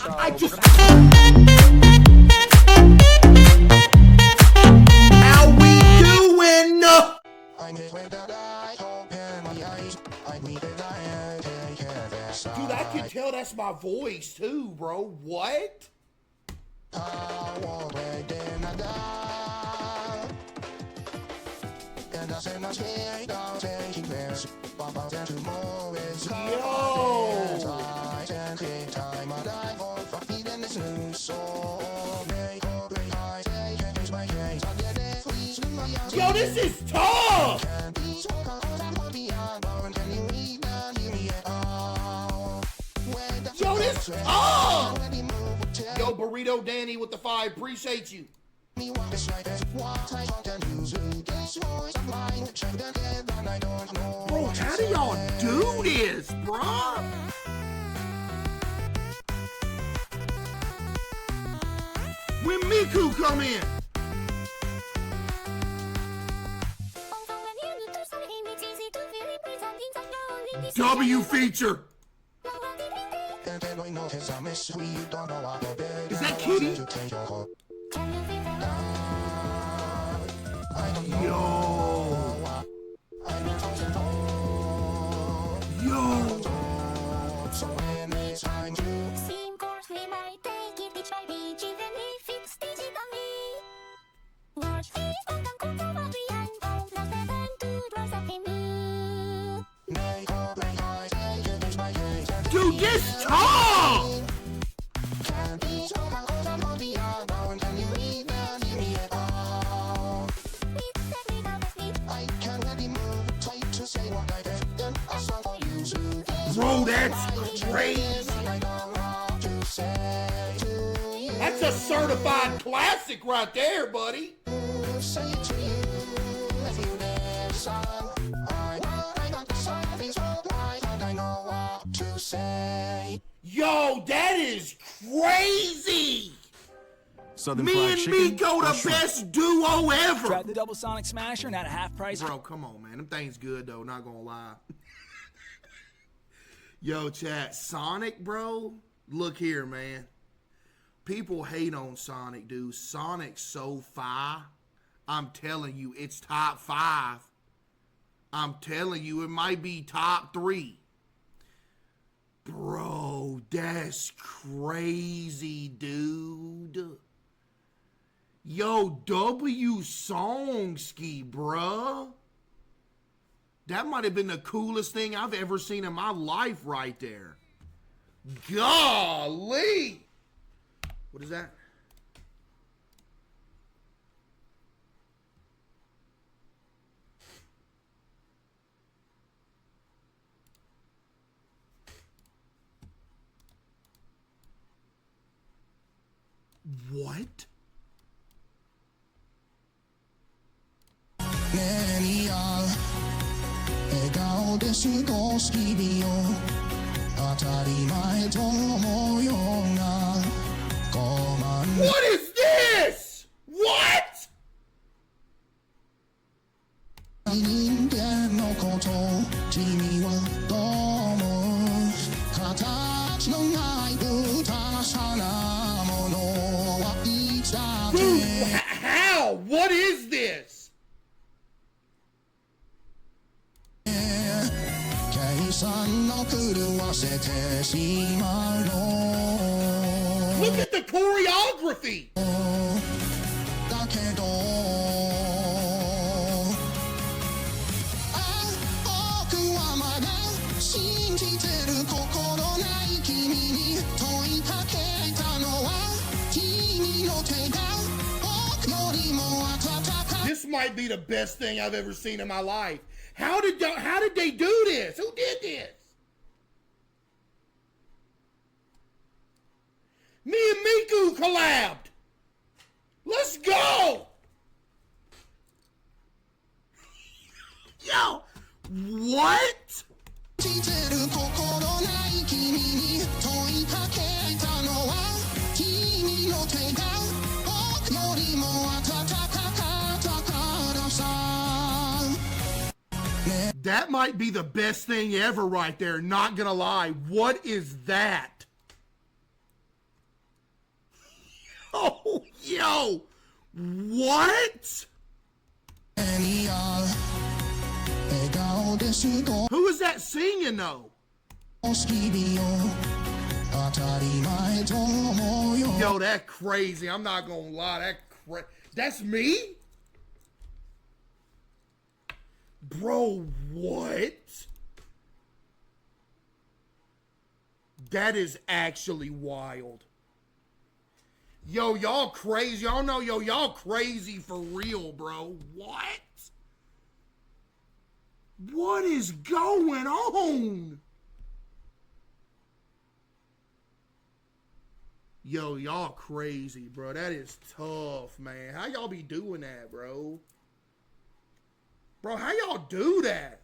I just... How we doing? Dude, I can tell that's my voice too, bro. What? Yo, this is tough! Yo, this is tough! Yo, Burrito Danny with the 5, appreciate you. Bro, how do y'all do this, bro? When Miku come in. W feature. Is that Kitty? Yo. Dude, this tough! Bro, that's crazy. That's a certified classic right there, buddy. Yo, that is crazy. Me and Miko the best duo ever. Tried the double Sonic Smasher, not a half price. Bro, come on, man. Them things good, though. Not gonna lie. Yo, chat. Sonic, bro. Look here, man. People hate on Sonic, dude. Sonic's so fire. I'm telling you, it's top 5. I'm telling you, it might be top 3. Bro, that's crazy, dude. Yo, W Songski, bruh. That might have been the coolest thing I've ever seen in my life right there. Golly. What is that? What? What is this? What? Dude, how? What is this? Look at the choreography. This might be the best thing I've ever seen in my life. How did they do this? Who did this? Me and Miku collabed. Let's go. Yo, what? That might be the best thing ever right there, not gonna lie. What is that? Yo, what? Who is that singing though? Yo, that's crazy. I'm not gonna lie. That's me? Bro, what? That is actually wild. Yo, y'all crazy. Y'all know, y'all crazy for real, bro. What? What is going on? Yo, y'all crazy, bro. That is tough, man. How y'all be doing that, bro? Bro, how y'all do that?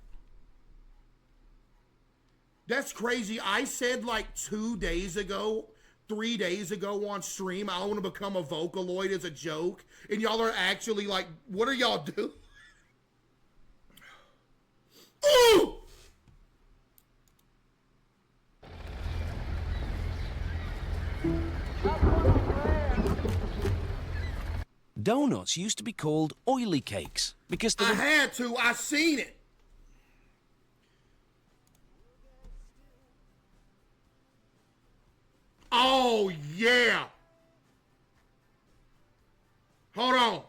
That's crazy. I said like 2 days ago, 3 days ago on stream, I want to become a Vocaloid as a joke. And y'all are actually like, what are y'all doing? Ooh! Donuts used to be called oily cakes because they I were... had to. I seen it. Oh, yeah. Hold on.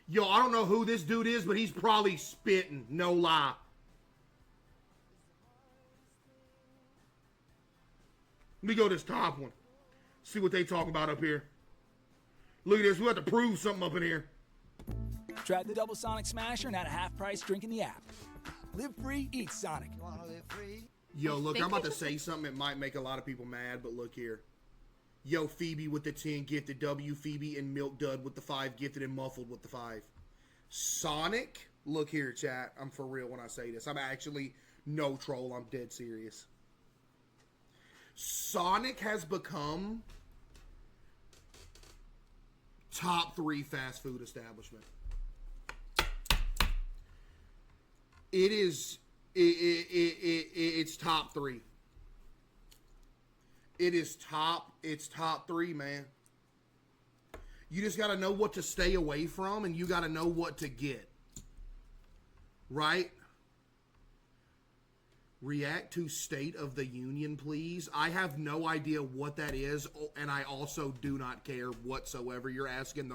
Yo, I don't know who this dude is, but he's probably spitting. No lie. Let me go to this top one. See what they talking about up here. Look at this. We have to prove something up in here. Try the double Sonic Smasher and at a half price drink in the app. Live free, eat Sonic. Yo, look, I'm about to say something that might make a lot of people mad, but look here. Yo, Phoebe with the 10 gifted, W Phoebe and Milk Dud with the 5 gifted and Muffled with the 5. Sonic, look here, chat. I'm for real when I say this. I'm actually no troll. I'm dead serious. Sonic has become top 3 fast food establishment. It is... It's top 3. It's top 3, man. You just got to know what to stay away from, and you got to know what to get. Right? React to State of the Union, please. I have no idea what that is, and I also do not care whatsoever. You're asking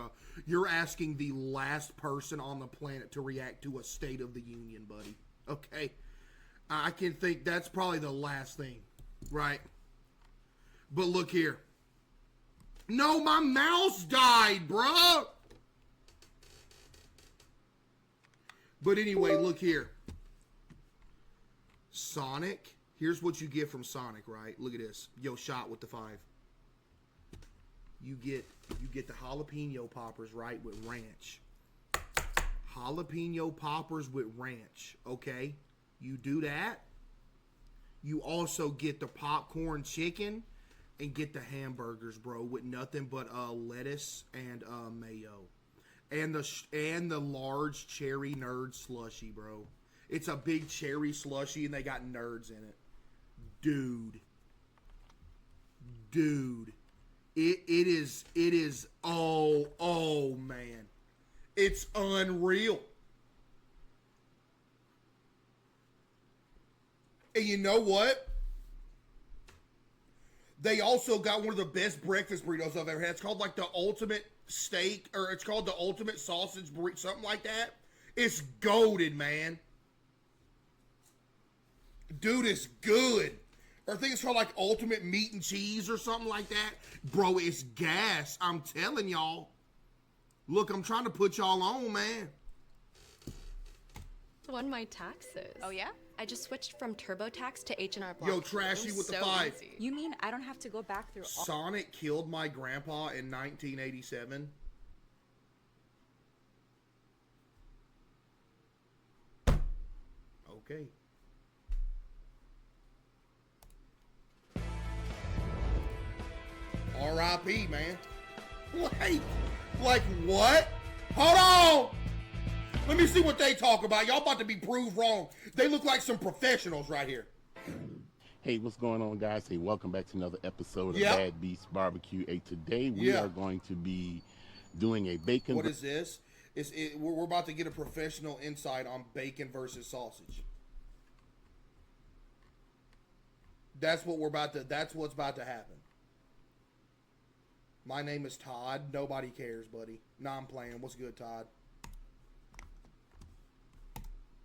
the last person on the planet to react to a State of the Union, buddy. Okay? I can think that's probably the last thing, right? But look here. No, my mouse died, bruh. But anyway, look here. Sonic. Here's what you get from Sonic, right? Look at this. Yo, shot with the 5. You get the jalapeno poppers, right, with ranch. Jalapeno poppers with ranch, okay? You do that. You also get the popcorn chicken and get the hamburgers, bro, with nothing but lettuce and mayo. And the large cherry nerd slushy, bro. It's a big cherry slushy and they got nerds in it. Dude. It is oh man. It's unreal. And you know what? They also got one of the best breakfast burritos I've ever had. It's called like the ultimate steak, or it's called the ultimate sausage burrito, something like that. It's golden, man. Dude, it's good. Or I think it's called like ultimate meat and cheese or something like that. Bro, it's gas. I'm telling y'all. Look, I'm trying to put y'all on, man. Won my taxes. Oh, yeah? I just switched from TurboTax to H&R Block. Yo, Trashy with the 5. Easy. You mean I don't have to go back through all... Sonic killed my grandpa in 1987. Okay. R.I.P., man. Like what? Hold on! Let me see what they talk about. Y'all about to be proved wrong. They look like some professionals right here. Hey, what's going on, guys? Hey, welcome back to another episode of Yep. Bad Beast Barbecue. Hey, today we are going to be doing a bacon. What is this? We're about to get a professional insight on bacon versus sausage. That's what's about to happen. My name is Todd. Nobody cares, buddy. Nah, I'm playing. What's good, Todd?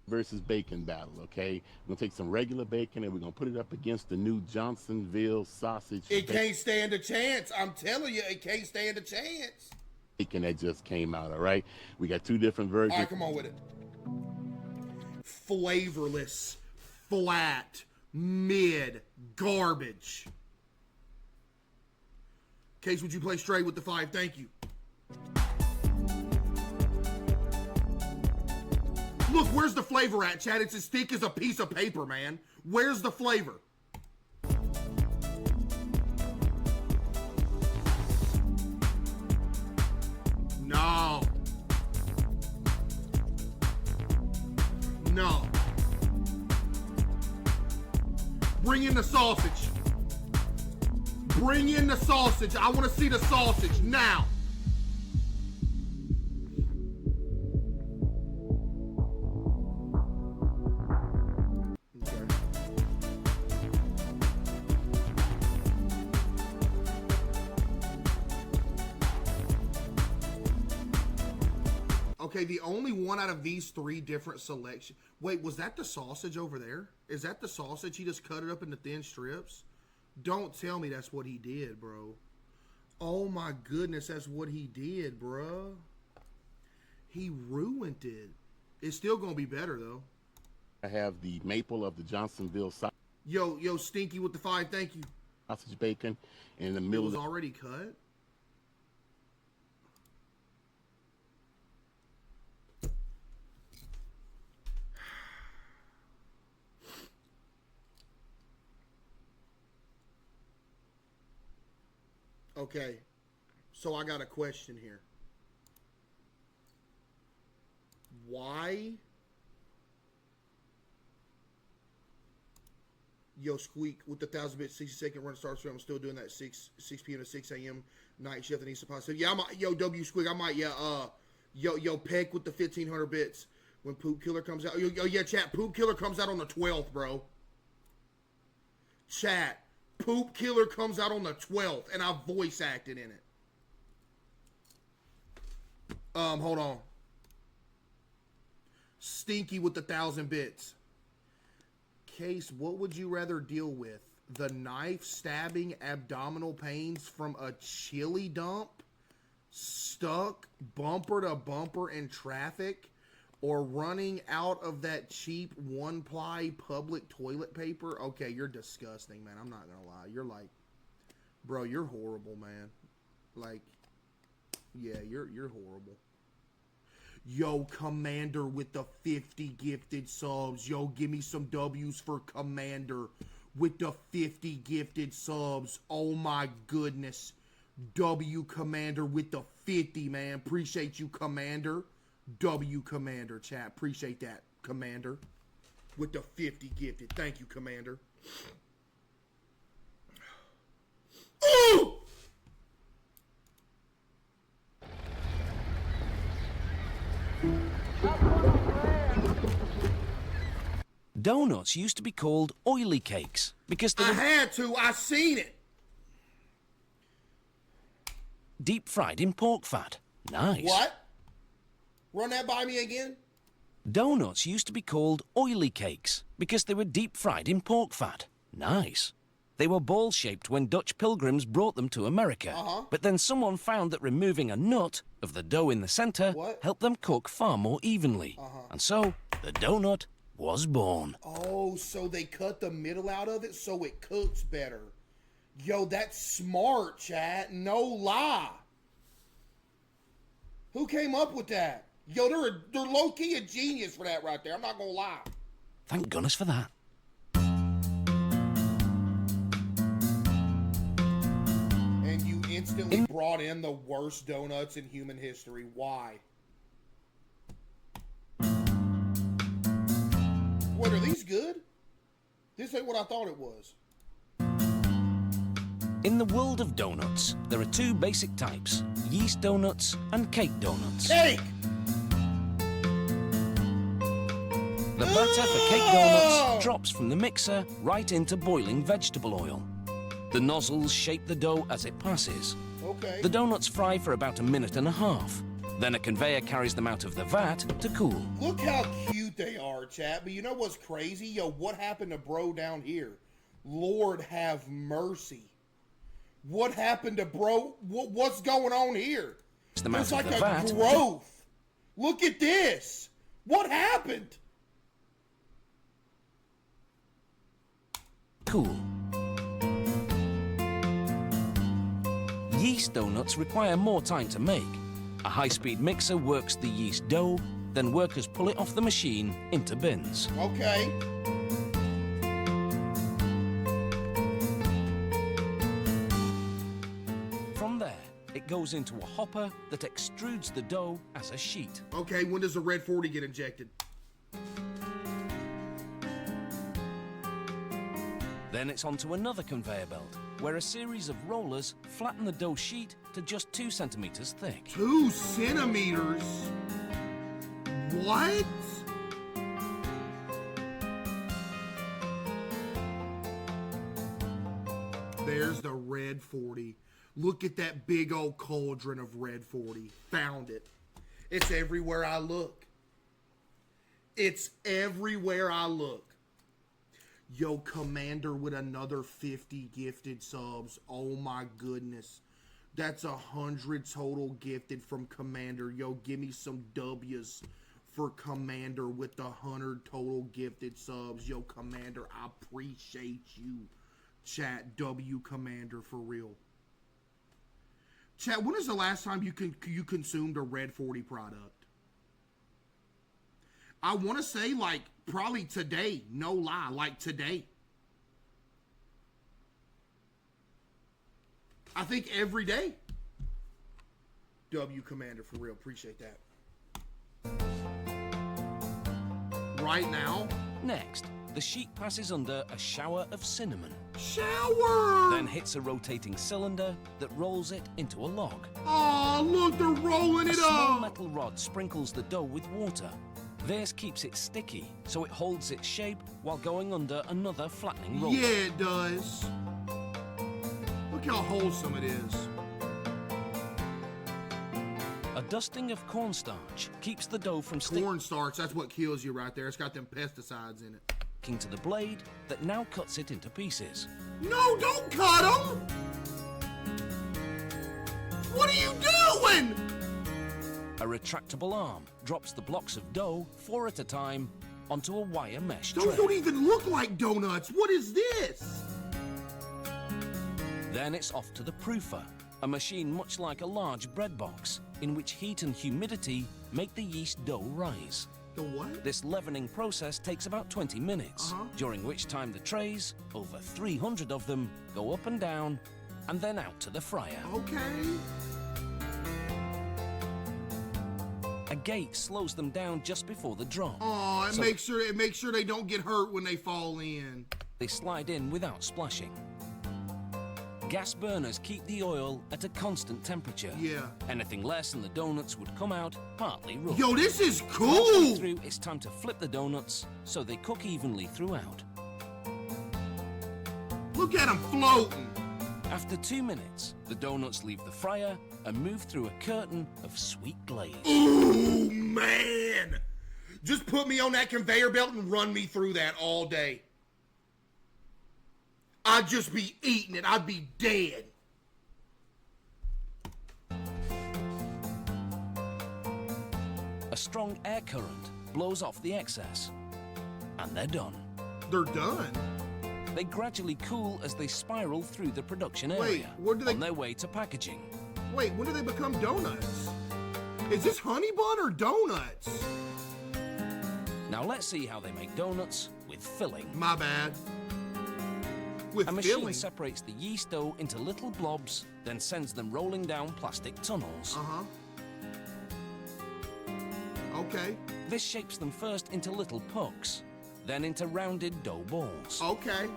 Versus bacon battle, okay? We're gonna take some regular bacon and we're gonna put it up against the new Johnsonville sausage. It can't stand a chance. I'm telling you, it can't stand a chance. Bacon that just came out, all right? We got two different versions. All right, come on with it. Flavorless, flat, mid, garbage. Case, would you play straight with the 5? Thank you. Look, where's the flavor at, Chad? It's as thick as a piece of paper, man. Where's the flavor? No. No. Bring in the sausage. Bring in the sausage. I want to see the sausage now. Okay, the only one out of these 3 different selections. Wait, was that the sausage over there? Is that the sausage? He just cut it up into thin strips? Don't tell me that's what he did, bro. Oh my goodness, that's what he did, bro. He ruined it. It's still gonna be better though. I have the maple of the Johnsonville Yo, Stinky with the 5, thank you. sausage bacon, and in the It middle was of already cut. Okay, so I got a question here. Why? Yo, Squeak with the 1,000-bit 60-second run starts. I'm still doing that 6 p.m. to 6 a.m. night shift in East Apostle. Yeah, yo, W Squeak. I might. Yeah. Yo, Peck with the 1,500 bits when Poop Killer comes out. Yo, yeah, chat. Poop Killer comes out on the 12th, bro. Chat. Poop Killer comes out on the 12th, and I voice acted in it. Hold on. Stinky with the 1,000 bits. Case, what would you rather deal with? The knife stabbing abdominal pains from a chili dump? Stuck bumper to bumper in traffic? Or running out of that cheap one-ply public toilet paper? Okay, you're disgusting, man. I'm not gonna lie. You're like, bro, you're horrible, man. Like, yeah, you're horrible. Yo, Commander with the 50 gifted subs. Yo, give me some W's for Commander with the 50 gifted subs. Oh my goodness. W Commander with the 50, man. Appreciate you, Commander. W Commander, chat. Appreciate that, Commander. With the 50 gifted. Thank you, Commander. Ooh! Donuts used to be called oily cakes because they I were had to. I seen it. deep fried in pork fat. Nice. What? Run that by me again? Donuts used to be called oily cakes because they were deep fried in pork fat. Nice. They were ball-shaped when Dutch pilgrims brought them to America. But then someone found that removing a nut of the dough in the center helped them cook far more evenly. And so, the donut was born. Oh, so they cut the middle out of it so it cooks better. Yo, that's smart, chat. No lie. Who came up with that? Yo, they're low-key a genius for that right there. I'm not gonna lie. Thank goodness for that. And you instantly brought in the worst donuts in human history. Why? What, are these good? This ain't what I thought it was. In the world of donuts, there are two basic types, yeast donuts and cake donuts. Cake! The batter for cake donuts drops from the mixer right into boiling vegetable oil. The nozzles shape the dough as it passes. Okay. The donuts fry for about a minute and a half. Then a conveyor carries them out of the vat to cool. Look how cute they are, chat. But you know what's crazy? Yo, what happened to bro down here? Lord have mercy. What happened to bro? What's going on here? There's like a growth. Look at this. What happened? Cool. Yeast donuts require more time to make. A high-speed mixer works the yeast dough, then workers pull it off the machine into bins. Okay. From there, it goes into a hopper that extrudes the dough as a sheet. Okay, when does the red 40 get injected? Then it's onto another conveyor belt, where a series of rollers flatten the dough sheet to just 2 centimeters thick. 2 centimeters? What? There's the red 40. Look at that big old cauldron of red 40. Found it. It's everywhere I look. It's everywhere I look. Yo, Commander with another 50 gifted subs. Oh my goodness. That's 100 total gifted from Commander. Yo, give me some W's for Commander with the 100 total gifted subs. Yo, Commander, I appreciate you. Chat, W Commander for real. Chat, when is the last time you consumed a Red 40 product? I want to say like probably today, no lie, like today. I think every day. W Commander for real, appreciate that. Right now. Next, the sheet passes under a shower of cinnamon. Shower! Then hits a rotating cylinder that rolls it into a log. Oh, look, they're rolling A it small up! metal rod sprinkles the dough with water. This keeps it sticky, so it holds its shape while going under another flattening roller. Yeah, it does. Look how wholesome it is. A dusting of cornstarch keeps the dough from sticking Cornstarch, that's what kills you right there. It's got them pesticides in it. to the blade that now cuts it into pieces. No, don't cut them! What are you doing? A retractable arm drops the blocks of dough, 4 at a time, onto a wire mesh Those tray. don't even look like donuts. What is this? Then it's off to the proofer, a machine much like a large bread box, in which heat and humidity make the yeast dough rise. The what? This leavening process takes about 20 minutes, during which time the trays, over 300 of them, go up and down, and then out to the fryer. Okay. A gate slows them down just before the drop. Oh, So it makes sure they don't get hurt when they fall in. they slide in without splashing. Gas burners keep the oil at a constant temperature. Yeah. Anything less and the donuts would come out partly rough. Yo, this is Halfway cool. through, it's time to flip the donuts so they cook evenly throughout. Look at them floating. After 2 minutes, the donuts leave the fryer and move through a curtain of sweet glaze. Ooh, man. Just put me on that conveyor belt and run me through that all day. I'd just be eating it. I'd be dead. A strong air current blows off the excess, and they're done. They're done. They gradually cool as they spiral through the production Wait, area what do they- on their way to packaging. Wait, when do they become donuts? Is this honey bun or donuts? Now let's see how they make donuts with filling. My bad. With A machine filling. separates the yeast dough into little blobs, then sends them rolling down plastic tunnels. Uh-huh. Okay. This shapes them first into little pucks, then into rounded dough balls. Okay.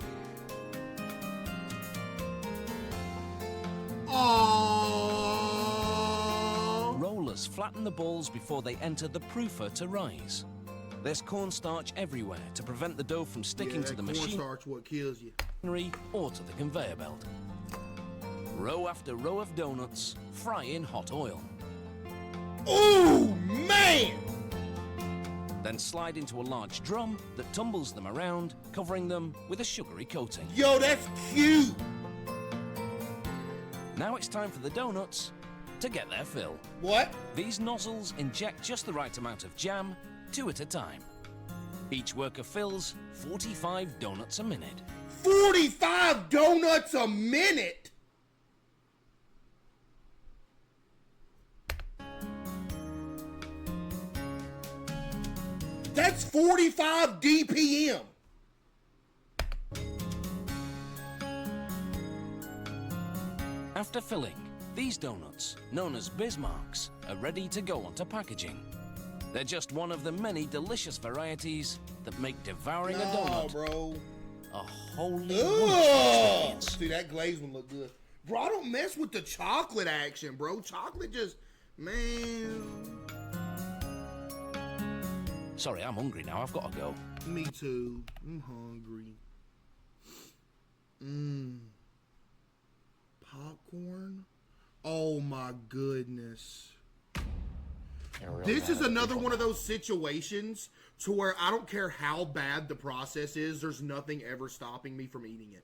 mills flatten the balls before they enter the proofer to rise. There's cornstarch everywhere to prevent the dough from sticking to the machinery Cornstarch what kills you. or to the conveyor belt. Row after row of donuts fry in hot oil. Oh, man! Then slide into a large drum that tumbles them around, covering them with a sugary coating. Yo, that's cute! Now it's time for the donuts to get their fill. What? These nozzles inject just the right amount of jam, 2 at a time. Each worker fills 45 donuts a minute. 45 donuts a minute? That's 45 DPM. After filling, these donuts, known as Bismarcks, are ready to go onto packaging. They're just one of the many delicious varieties that make devouring a donut bro. a wholly wonderful experience. See, that glazed one look good. Bro, I don't mess with the chocolate action, bro. Chocolate just, man. Sorry, I'm hungry now. I've got to go. Me too. I'm hungry. Popcorn? Oh my goodness. This is another one of those situations to where I don't care how bad the process is, there's nothing ever stopping me from eating it.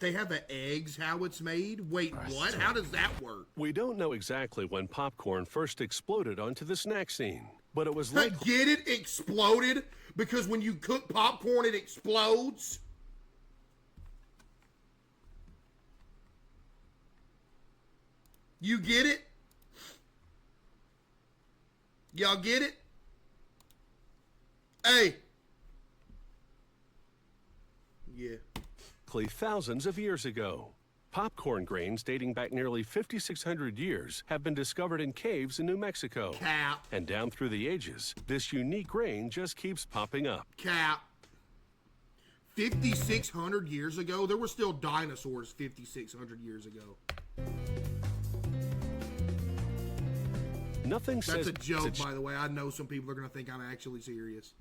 They have the eggs, how it's made? Wait, what? How does that work? We don't know exactly when popcorn first exploded onto the snack scene, but it was like... Get it? Exploded? Because when you cook popcorn, it explodes? You get it? Y'all get it? Hey. Yeah. Thousands of years ago. Popcorn grains dating back nearly 5,600 years have been discovered in caves in New Mexico. Cap. And down through the ages, this unique grain just keeps popping up. Cap. 5,600 years ago? There were still dinosaurs 5,600 years ago. Nothing says... That's a joke, by the way. I know some people are going to think I'm actually serious.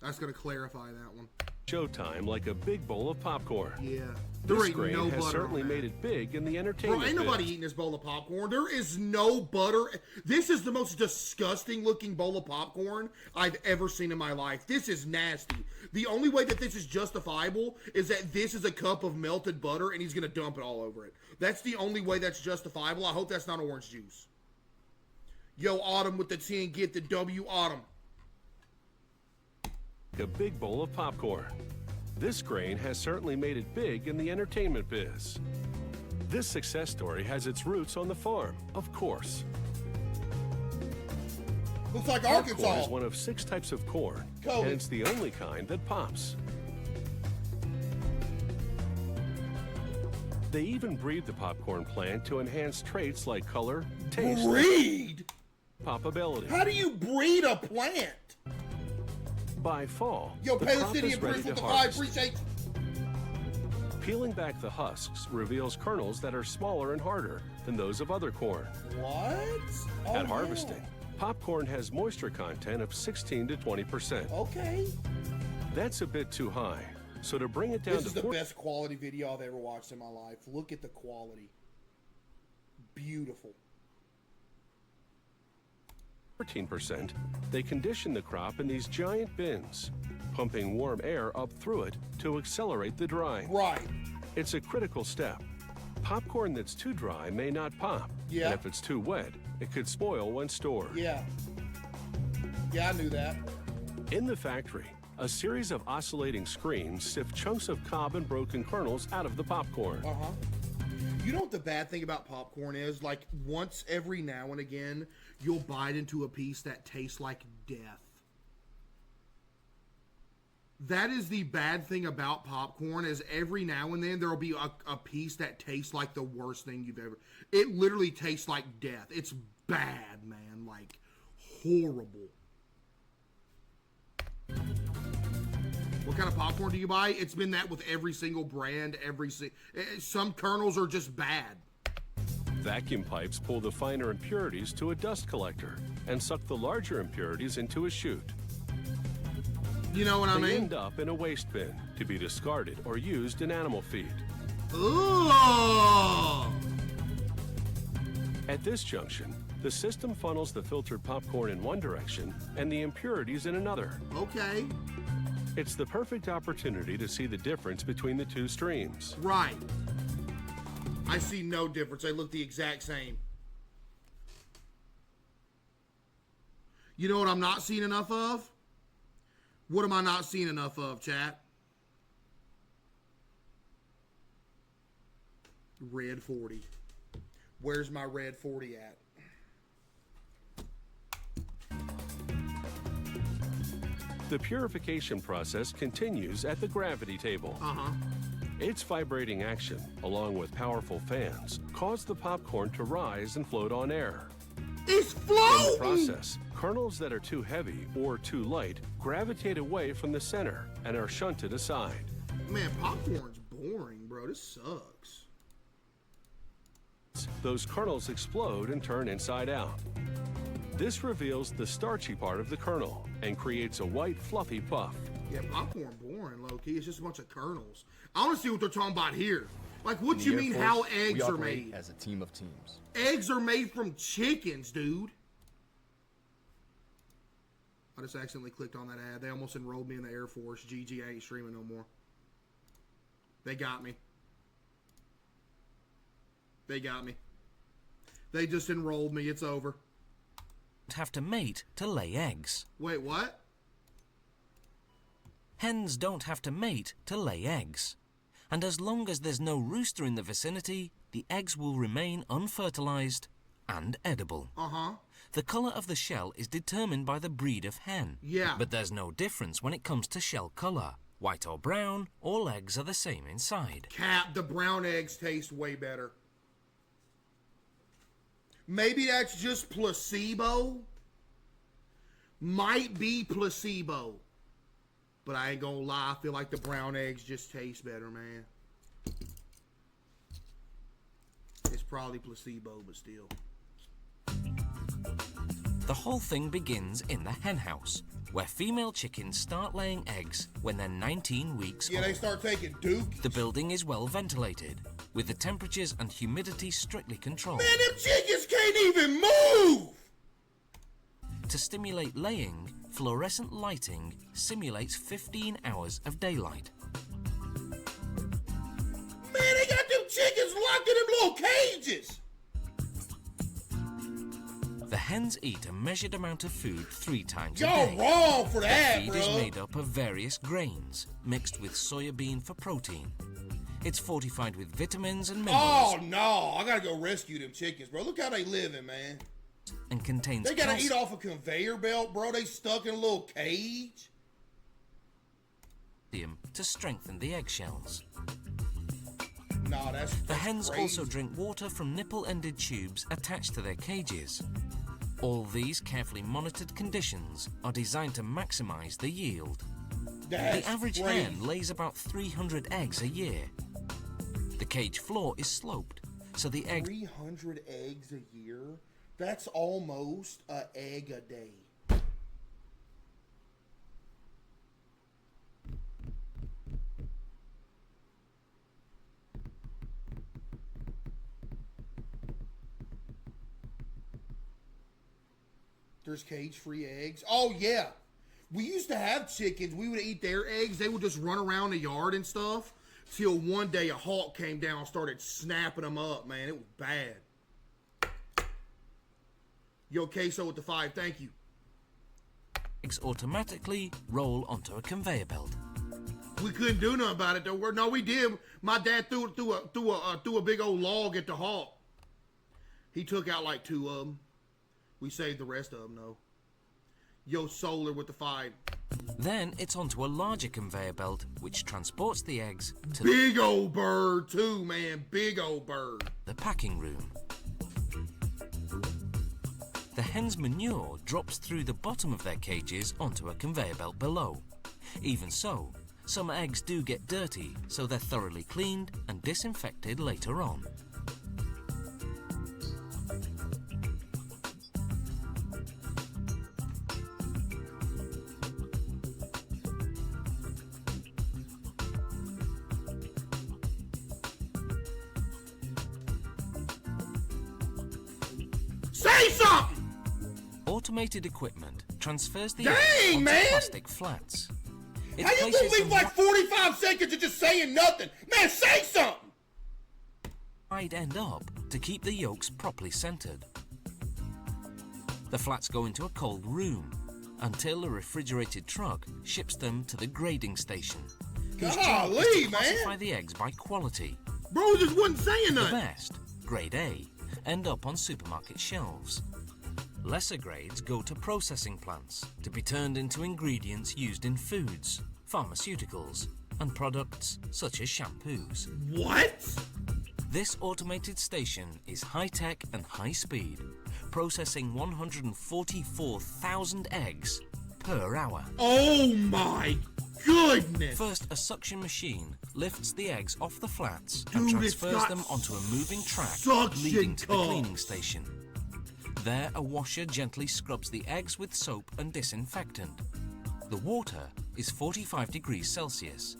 That's going to clarify that one. Showtime like a big bowl of popcorn. Yeah. This There ain't grain no has butter certainly on that. made it big in the entertainment Bro, ain't nobody biz. eating this bowl of popcorn. There is no butter. This is the most disgusting looking bowl of popcorn I've ever seen in my life. This is nasty. The only way that this is justifiable is that this is a cup of melted butter and he's going to dump it all over it. That's the only way that's justifiable. I hope that's not orange juice. Yo, Autumn with the 10, get the W, Autumn. A big bowl of popcorn. This grain has certainly made it big in the entertainment biz. This success story has its roots on the farm, of course. Looks like Popcorn Arkansas. is one of 6 types of corn, Cody. and it's the only kind that pops. They even breed the popcorn plant to enhance traits like color, taste, Breed? poppability. How do you breed a plant? By fall, Yo, the Pale crop City is and ready Prince with to the 5, harvest. appreciate you. Peeling back the husks reveals kernels that are smaller and harder than those of other corn. What? Oh, At harvesting, popcorn has moisture content of 16 to 20%. Okay. That's a bit too high. So to bring it down This is to the best quality video I've ever watched in my life. Look at the quality. Beautiful. 14%, they condition the crop in these giant bins, pumping warm air up through it to accelerate the drying. Right. It's a critical step. Popcorn that's too dry may not pop. Yeah. And if it's too wet, it could spoil when stored. Yeah. Yeah, I knew that. In the factory, a series of oscillating screens sift chunks of cob and broken kernels out of the popcorn. Uh-huh. You know what the bad thing about popcorn is? Like, once every now and again, you'll bite into a piece that tastes like death. That is the bad thing about popcorn, is every now and then there'll be a piece that tastes like the worst thing you've ever... It literally tastes like death. It's bad, man. Like, horrible. What kind of popcorn do you buy? It's been that with every single brand, some kernels are just bad. Vacuum pipes pull the finer impurities to a dust collector and suck the larger impurities into a chute. You know what I They mean? end up in a waste bin to be discarded or used in animal feed. Ooh. At this junction, the system funnels the filtered popcorn in one direction and the impurities in another. Okay. It's the perfect opportunity to see the difference between the two streams. Right. I see no difference. They look the exact same. You know what I'm not seeing enough of? What am I not seeing enough of, chat? Red 40. Where's my red 40 at? The purification process continues at the gravity table. Its vibrating action, along with powerful fans, cause the popcorn to rise and float on air. It's In the floating! process, kernels that are too heavy or too light gravitate away from the center and are shunted aside. Man, popcorn's boring, bro. This sucks. Those kernels explode and turn inside out. This reveals the starchy part of the kernel and creates a white, fluffy puff. Yeah, popcorn boring, low-key. It's just a bunch of kernels. I want to see what they're talking about here. Like, what In you the Air mean Force, how we eggs are operate made? as a team of teams. Eggs are made from chickens, dude. I just accidentally clicked on that ad. They almost enrolled me in the Air Force. GG, I ain't streaming no more. They got me. They got me. They just enrolled me. It's over. Have to mate to lay eggs. Wait, what? Hens don't have to mate to lay eggs. And as long as there's no rooster in the vicinity, the eggs will remain unfertilized and edible. The color of the shell is determined by the breed of hen. Yeah. But there's no difference when it comes to shell color. White or brown, all eggs are the same inside. Cap, the brown eggs taste way better. Maybe that's just placebo. Might be placebo. But I ain't gonna lie, I feel like the brown eggs just taste better, man. It's probably placebo, but still. The whole thing begins in the hen house, where female chickens start laying eggs when they're 19 weeks Yeah, old. they start taking Duke. The building is well ventilated, with the temperatures and humidity strictly controlled. Man, them chickens can't even move! To stimulate laying, fluorescent lighting simulates 15 hours of daylight. Man, they got them chickens locked in them little cages! The hens eat a measured amount of food 3 times a Y'all day. wrong for Their that, feed bro. is made up of various grains, mixed with soybean for protein. It's fortified with vitamins and minerals Oh, no. I gotta go rescue them chickens, bro. Look how they living, man. and contains They gotta calcium eat off a conveyor belt, bro. They stuck in a little cage. to strengthen the eggshells. Nah, that's The hens crazy. also drink water from nipple-ended tubes attached to their cages. All these carefully monitored conditions are designed to maximize the yield. That's The average crazy. hen lays about 300 eggs a year. The cage floor is sloped, so the eggs 300 eggs a year? That's almost an egg a day. There's cage-free eggs. Oh, yeah. We used to have chickens. We would eat their eggs. They would just run around the yard and stuff. Till one day a hawk came down and started snapping them up, man. It was bad. Yo, CaseOh with the 5. Thank you. automatically roll onto a conveyor belt. We couldn't do nothing about it, though. No, we did. My dad threw a big old log at the hawk. He took out like 2 of them. We saved the rest of them, though. Yo, Solar with the 5. Then it's onto a larger conveyor belt, which transports the eggs to Big old bird, too, man. Big old bird. the packing room. The hen's manure drops through the bottom of their cages onto a conveyor belt below. Even so, some eggs do get dirty, so they're thoroughly cleaned and disinfected later on. Say something! Automated equipment transfers the Dang, eggs onto man! plastic flats. It How you gonna places leave them like 45 seconds of just saying nothing? Man, say something! right end up to keep the yolks properly centered. The flats go into a cold room until a refrigerated truck ships them to the grading station. Whose job is Golly, to classify man! the eggs by quality. Bro just wasn't saying The nothing. best, grade A, end up on supermarket shelves. Lesser grades go to processing plants to be turned into ingredients used in foods, pharmaceuticals, and products such as shampoos. What? This automated station is high-tech and high-speed, processing 144,000 eggs per hour. Oh my goodness! First, a suction machine lifts the eggs off the flats and Dude, it's transfers got them onto a moving track suction leading to the cups. cleaning station. There, a washer gently scrubs the eggs with soap and disinfectant. The water is 45 degrees Celsius.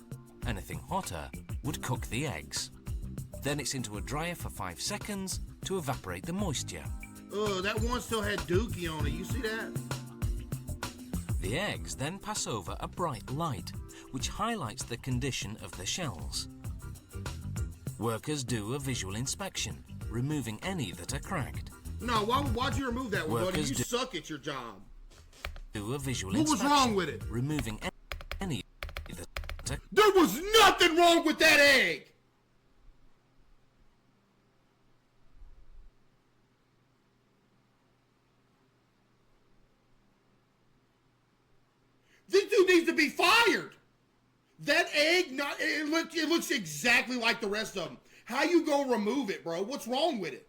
Anything hotter would cook the eggs. Then it's into a dryer for 5 seconds to evaporate the moisture. That one still had dookie on it. You see that? The eggs then pass over a bright light, which highlights the condition of the shells. Workers do a visual inspection, removing any that are cracked. No, why'd you remove that one, buddy? Workers You do- suck at your job. Do a visual What was inspection, wrong with it? removing any that are There was nothing wrong with that egg! This dude needs to be fired! That egg, it looks exactly like the rest of them. How you gonna remove it, bro? What's wrong with it?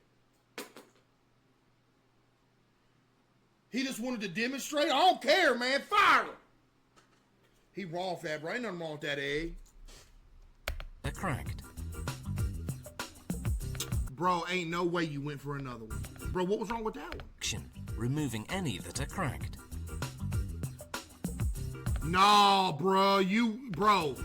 He just wanted to demonstrate? I don't care, man. Fire him! He raw fat, bro. Ain't nothing wrong with that egg. are cracked. Bro, ain't no way you went for another one. Bro, what was wrong with that one? Removing any that are cracked. Nah, bro. Bro.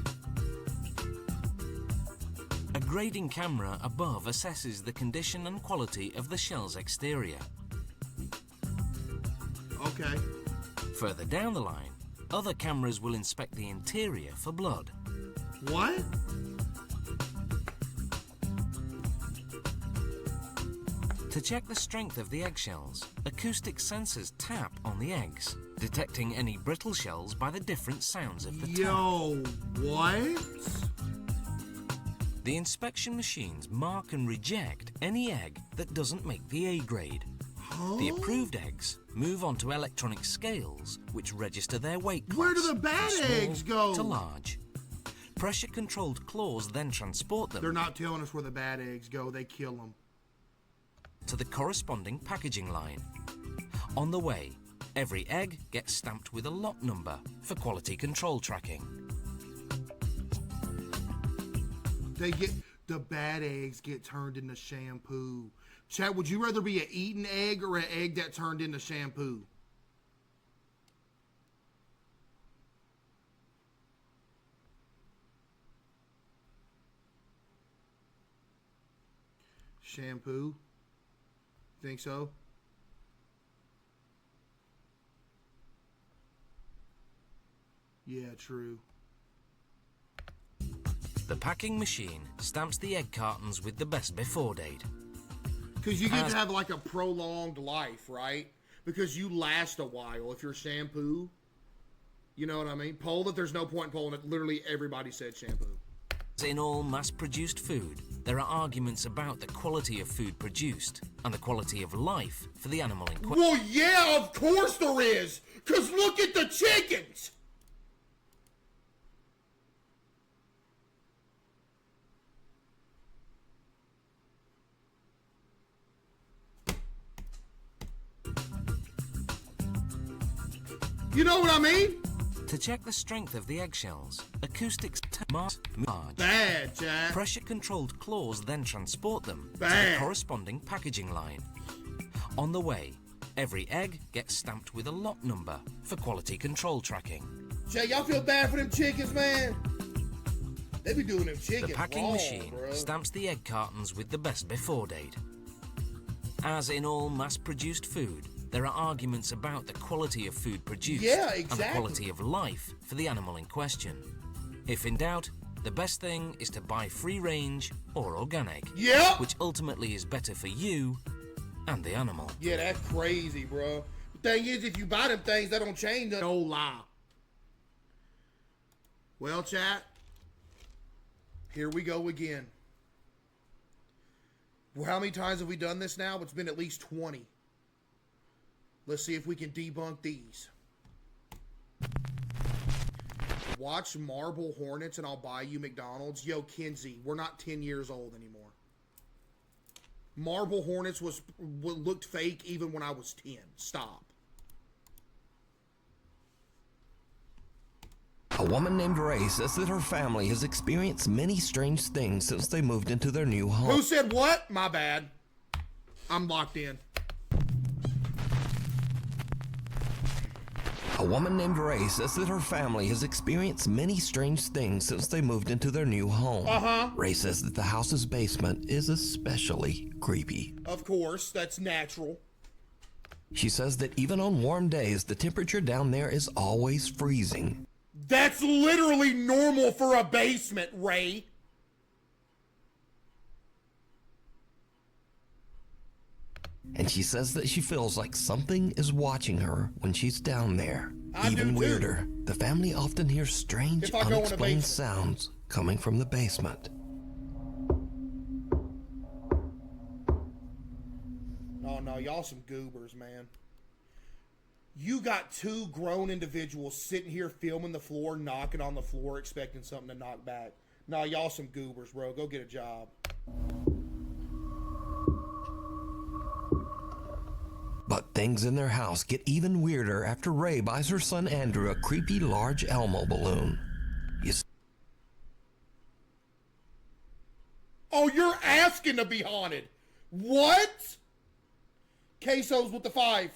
A grading camera above assesses the condition and quality of the shell's exterior. Okay. Further down the line, other cameras will inspect the interior for blood. What? To check the strength of the eggshells, acoustic sensors tap on the eggs, detecting any brittle shells by the different sounds of the tap. Yo, what? The inspection machines mark and reject any egg that doesn't make the A grade. The approved eggs move on to electronic scales, which register their weight class. Where do the bad from small eggs go? to large. Pressure-controlled claws then transport them They're not telling us where the bad eggs go. They kill them. to the corresponding packaging line. On the way, every egg gets stamped with a lot number for quality control tracking. The bad eggs get turned into shampoo. Chad, would you rather be an eaten egg or an egg that turned into shampoo? Shampoo? Think so? Yeah, true. The packing machine stamps the egg cartons with the best before date. Because you get to have like a prolonged life, right? Because you last a while if you're shampoo. You know what I mean? Poll it, there's no point in polling it. Literally everybody said shampoo. In all mass-produced food, there are arguments about the quality of food produced and the quality of life for the animal in question. Well, yeah, of course there is. Because look at the chickens. You know what I mean? To check the strength of the eggshells, acoustics large. Bad, Jack. Pressure-controlled claws then transport them to Bad. the corresponding packaging line. On the way, every egg gets stamped with a lot number for quality control tracking. Jay, y'all feel bad for them chickens, man? They be doing them chickens The packing wrong, machine bro. stamps the egg cartons with the best before date. As in all mass-produced food, there are arguments about the quality of food produced Yeah, and the exactly. quality of life for the animal in question. If in doubt, the best thing is to buy free-range or organic, Yeah. which ultimately is better for you and the animal. Yeah, that's crazy, bro. The thing is, if you buy them things, that don't change that old lie. Well, chat, here we go again. Well, how many times have we done this now? It's been at least 20. Let's see if we can debunk these. Watch Marble Hornets and I'll buy you McDonald's. Yo, Kenzie, we're not 10 years old anymore. Marble Hornets looked fake even when I was 10. Stop. A woman named Ray says that her family has experienced many strange things since they moved into their new home. Who said what? My bad. I'm locked in. A woman named Ray says that her family has experienced many strange things since they moved into their new home. Ray says that the house's basement is especially creepy. Of course, that's natural. She says that even on warm days, the temperature down there is always freezing. That's literally normal for a basement, Ray. And she says that she feels like something is watching her when she's down there. I Even do too. weirder, the family often hears strange, If I go in a unexplained basement. sounds coming from the basement. Oh no, y'all some goobers, man. You got two grown individuals sitting here filming the floor, knocking on the floor, expecting something to knock back. No, y'all some goobers, bro. Go get a job. But things in their house get even weirder after Ray buys her son Andrew a creepy large Elmo balloon. Oh, you're asking to be haunted. What? CaseOh's with the 5.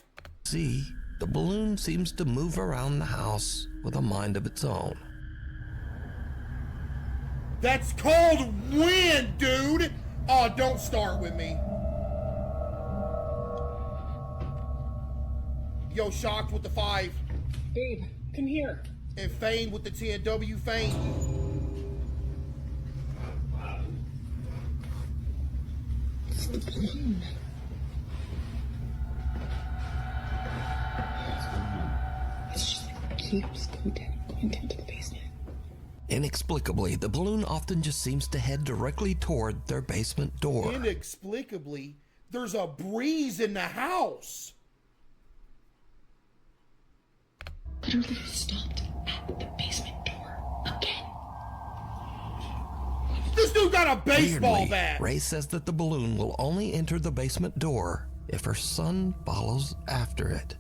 See, the balloon seems to move around the house with a mind of its own. That's called wind, dude. Oh, don't start with me. Yo, Shocked with the 5. Babe, come here. And Fane with the 10. W Fane. It's the balloon. It's just like keeps going down to the basement. Inexplicably, the balloon often just seems to head directly toward their basement door. Inexplicably, there's a breeze in the house. Literally stopped at the basement door again. This dude got a baseball Weirdly, bat. Ray says that the balloon will only enter the basement door if her son follows after it.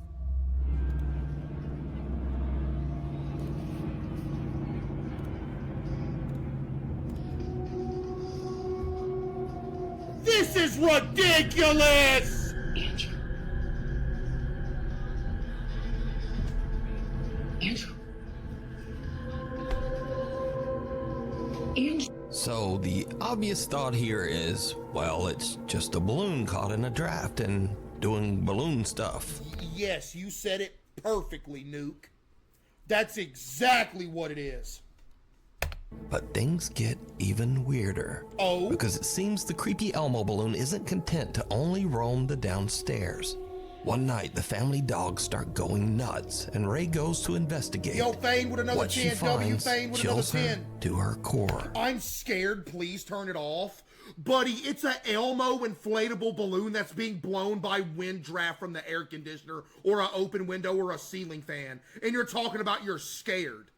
This is ridiculous. Andrew. Andrew. Andrew. So the obvious thought here is, well, it's just a balloon caught in a draft and doing balloon stuff. Yes, you said it perfectly, Nuke. That's exactly what it is. But things get even weirder. Oh? Because it seems the creepy Elmo balloon isn't content to only roam the downstairs. One night, the family dogs start going nuts, and Ray goes to investigate. Yo, Fane with another What 10. she W finds Fane with another chills her 10. to her core. I'm scared. Please turn it off. Buddy, it's a Elmo inflatable balloon that's being blown by wind draft from the air conditioner or an open window or a ceiling fan. And you're talking about you're scared.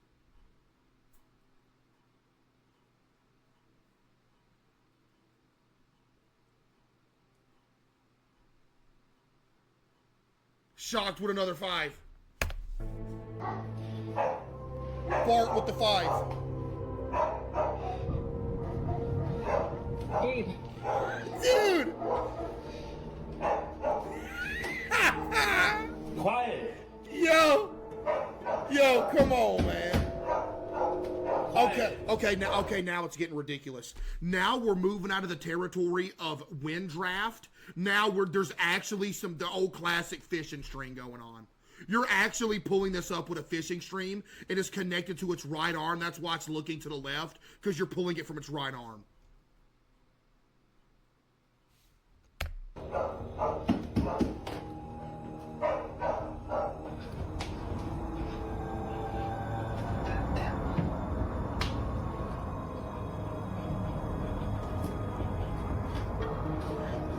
Shocked with another 5. Bart with the 5. Babe. Dude! Quiet. Yo, come on, man. Okay, now it's getting ridiculous. Now we're moving out of the territory of wind draft. Now there's actually the old classic fishing string going on. You're actually pulling this up with a fishing stream. It is connected to its right arm. That's why it's looking to the left, because you're pulling it from its right arm.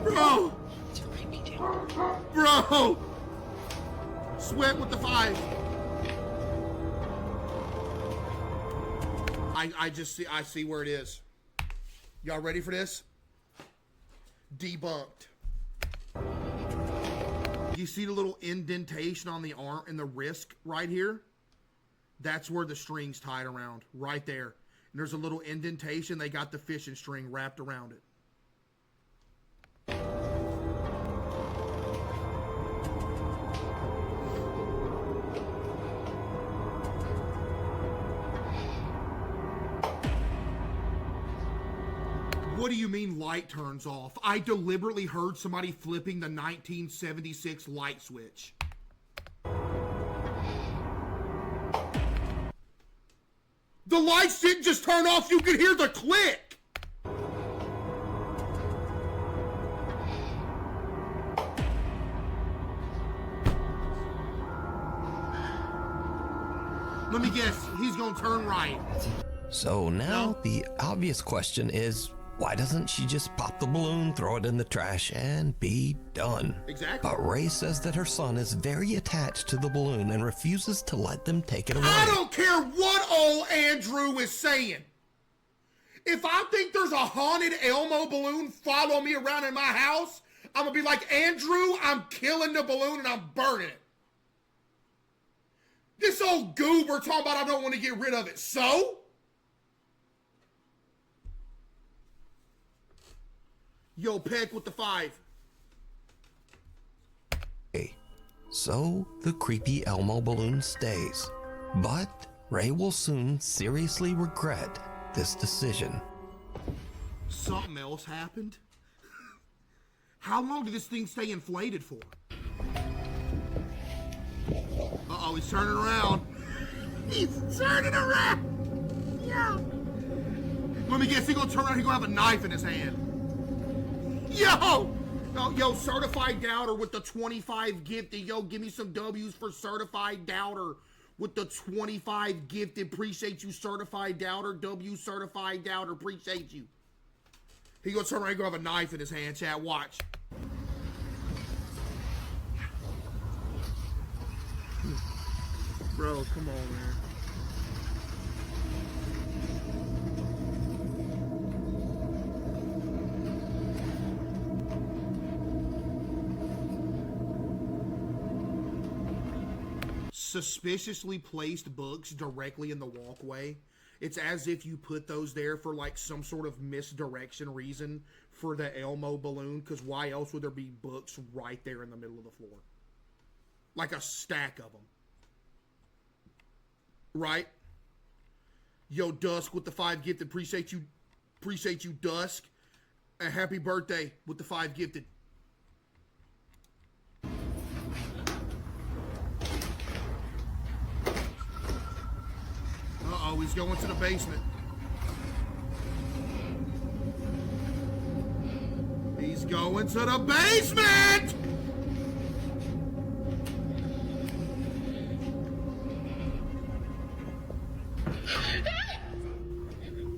Bro! Bro! Sweat with the 5. I see where it is. Y'all ready for this? Debunked. You see the little indentation on the arm and the wrist right here? That's where the string's tied around, right there. And there's a little indentation. They got the fishing string wrapped around it. What do you mean light turns off? I deliberately heard somebody flipping the 1976 light switch. The lights didn't just turn off, you could hear the click! Let me guess, he's gonna turn right. So now the obvious question is, why doesn't she just pop the balloon, throw it in the trash, and be done? Exactly. But Ray says that her son is very attached to the balloon and refuses to let them take it away. I don't care what old Andrew is saying. If I think there's a haunted Elmo balloon follow me around in my house, I'm gonna be like, Andrew, I'm killing the balloon and I'm burning it. This old goober talking about I don't want to get rid of it. So? Yo, Peck with the 5. So the creepy Elmo balloon stays. But Ray will soon seriously regret this decision. Something else happened? How long did this thing stay inflated for? Uh-oh, he's turning around. He's turning around! Yeah! Let me guess, he's gonna turn around, he's gonna have a knife in his hand. Yo! Oh, yo, certified doubter with the 25 gifted. Yo, give me some W's for certified doubter with the 25 gifted. Appreciate you, certified doubter. W certified doubter. Appreciate you. He gonna turn around, he gonna have a knife in his hand, chat. Watch. Bro, come on, man. Suspiciously placed books directly in the walkway. It's as if you put those there for like some sort of misdirection reason for the Elmo balloon, because why else would there be books right there in the middle of the floor? Like a stack of them. Right? Yo, Dusk with the 5 gifted. Appreciate you, Dusk. And happy birthday with the 5 gifted. Uh-oh, he's going to the basement. He's going to the basement!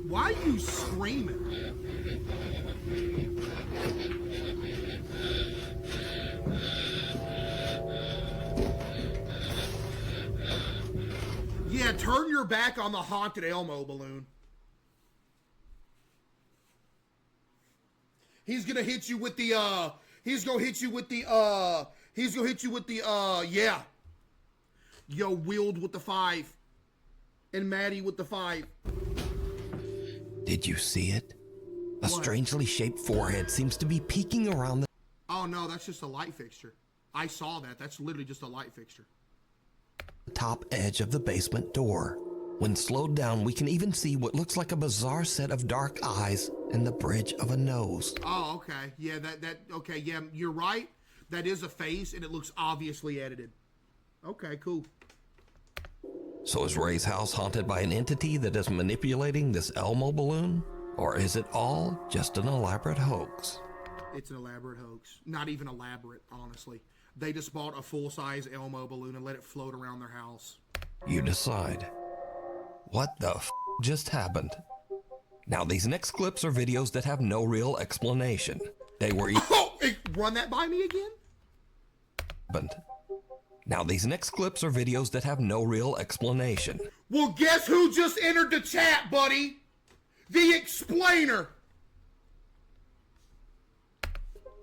Why are you screaming? Yeah, turn your back on the haunted Elmo balloon. He's gonna hit you with the, yeah. Yo, Wield with the 5. And Maddie with the 5. Did you see it? A strangely shaped forehead seems to be peeking around the... Oh no, that's just a light fixture. I saw that. That's literally just a light fixture. top edge of the basement door. When slowed down, we can even see what looks like a bizarre set of dark eyes and the bridge of a nose. Oh, okay. Yeah, okay, yeah, you're right. That is a face, and it looks obviously edited. Okay, cool. So is Ray's house haunted by an entity that is manipulating this Elmo balloon? Or is it all just an elaborate hoax? It's an elaborate hoax. Not even elaborate, honestly. They just bought a full-size Elmo balloon and let it float around their house. You decide. What the just happened? Now, these next clips are videos that have no real explanation. They were Run that by me again? Now, these next clips are videos that have no real explanation. Well, guess who just entered the chat, buddy? The explainer.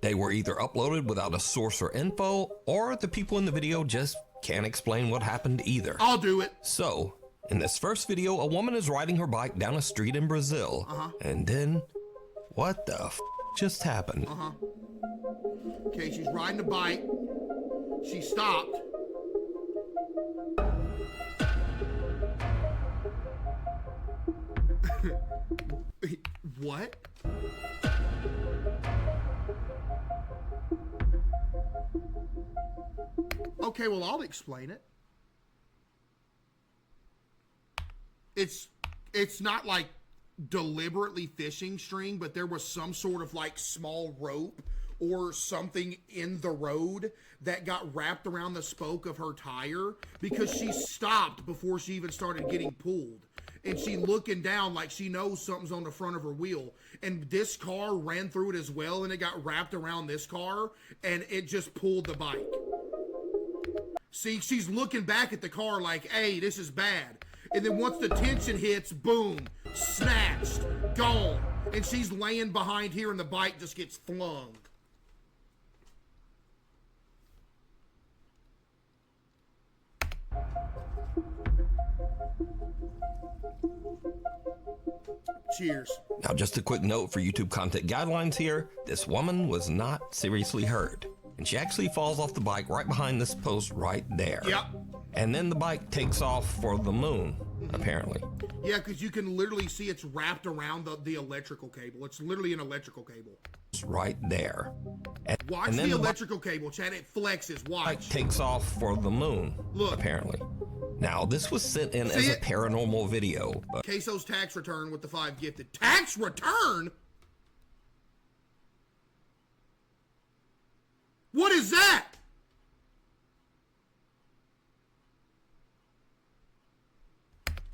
They were either uploaded without a source or info, or the people in the video just can't explain what happened either. I'll do it. So, in this first video, a woman is riding her bike down a street in Brazil. And then, what the just happened? Okay, she's riding a bike. She stopped. What? Okay, well, I'll explain it. It's not like deliberately fishing string, but there was some sort of like small rope or something in the road that got wrapped around the spoke of her tire because she stopped before she even started getting pulled. And she looking down like she knows something's on the front of her wheel. And this car ran through it as well, and it got wrapped around this car, and it just pulled the bike. See, she's looking back at the car like, hey, this is bad. And then once the tension hits, boom, snatched, gone. And she's laying behind here, and the bike just gets flung. Cheers. Now, just a quick note for YouTube content guidelines here. This woman was not seriously hurt. And she actually falls off the bike right behind this post right there. Yep. And then the bike takes off for the moon, apparently. Yeah, because you can literally see it's wrapped around the electrical cable. It's literally an electrical cable. It's right there. Watch and then the electrical cable, Chad. It flexes. Watch. Bike takes off for the moon, Look. apparently. Now, this was sent in as a paranormal video, but CaseOh's tax return with the 5 gifted. Tax return? What is that?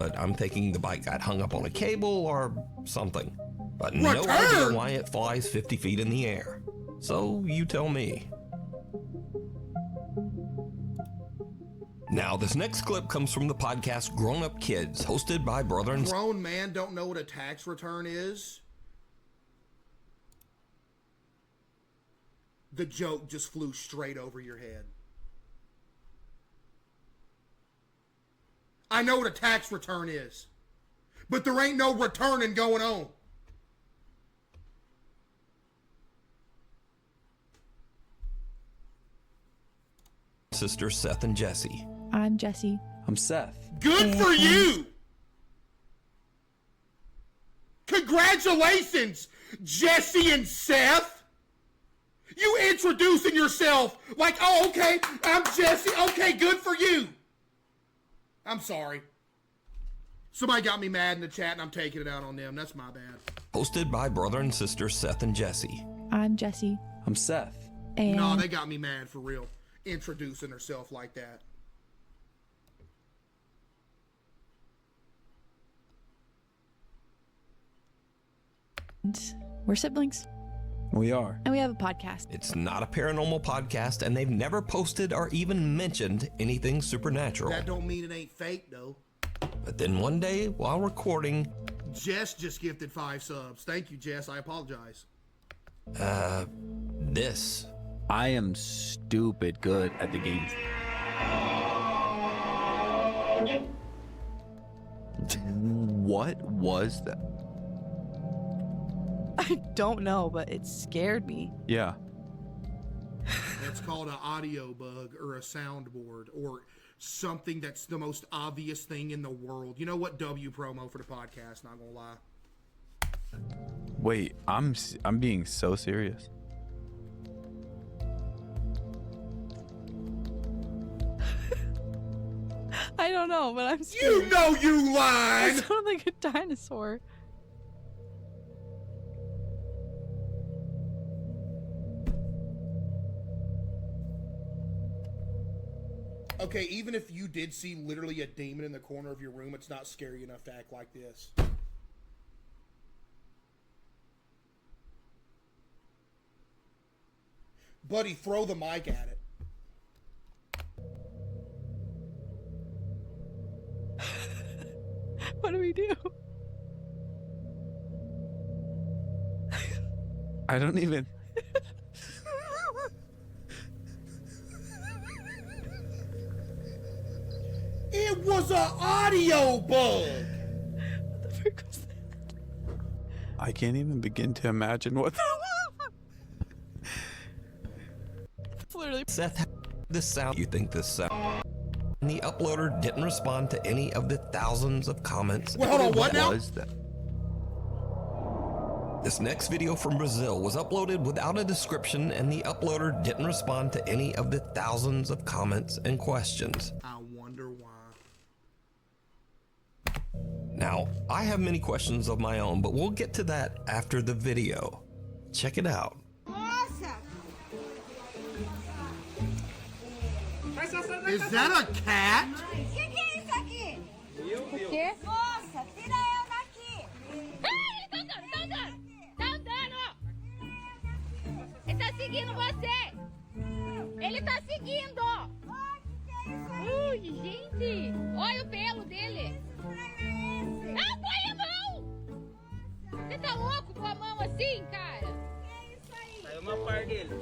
I'm thinking the bike got hung up on a cable or something. But no idea why it flies 50 feet in the air. So you tell me. Now, this next clip comes from the podcast Grown Up Kids, hosted by brother and Grown man don't know what a tax return is? The joke just flew straight over your head. I know what a tax return is, but there ain't no returning going on. sisters Seth and Jesse. I'm Jesse. I'm Seth. Good for you! Congratulations, Jesse and Seth! You introducing yourself like, oh, okay, I'm Jesse. Okay, good for you. I'm sorry. Somebody got me mad in the chat and I'm taking it out on them. That's my bad. Hosted by brother and sister Seth and Jesse. I'm Jesse. I'm Seth. And no, they got me mad for real. Introducing herself like that. we're siblings. We are. And we have a podcast. It's not a paranormal podcast, and they've never posted or even mentioned anything supernatural. That don't mean it ain't fake, though. But then one day, while recording... Jess just gifted 5 subs. Thank you, Jess. I apologize. This. I am stupid good at the game. What was that? I don't know, but it scared me. Yeah. That's called an audio bug or a soundboard, or something that's the most obvious thing in the world. You know what? W promo for the podcast, not gonna lie. Wait, I'm being so serious. I don't know, but I'm scared. You know you I lied! sound like a dinosaur. Okay, even if you did see literally a demon in the corner of your room, it's not scary enough to act like this. Buddy, throw the mic at it. What do we do? I don't even. It was an audio bug! What the frick was that? I can't even begin to imagine what. It's literally. Seth, this sound. You think this sound? And the uploader didn't respond to any of the thousands of comments. Wait, hold on, what now? Was that? This next video from Brazil was uploaded without a description, and the uploader didn't respond to any of the thousands of comments and questions. I wonder why. Now, I have many questions of my own, but we'll get to that after the video. Check it out. Is that a cat? Nossa, tira eu daqui! Ai, ele tá andando! Tá andando! Ele tá seguindo você! Ele tá seguindo! Ui, gente! Olha o pelo dele! Ah, põe a mão! Você tá louco com a mão assim, cara? Que isso aí? Saiu uma par dele.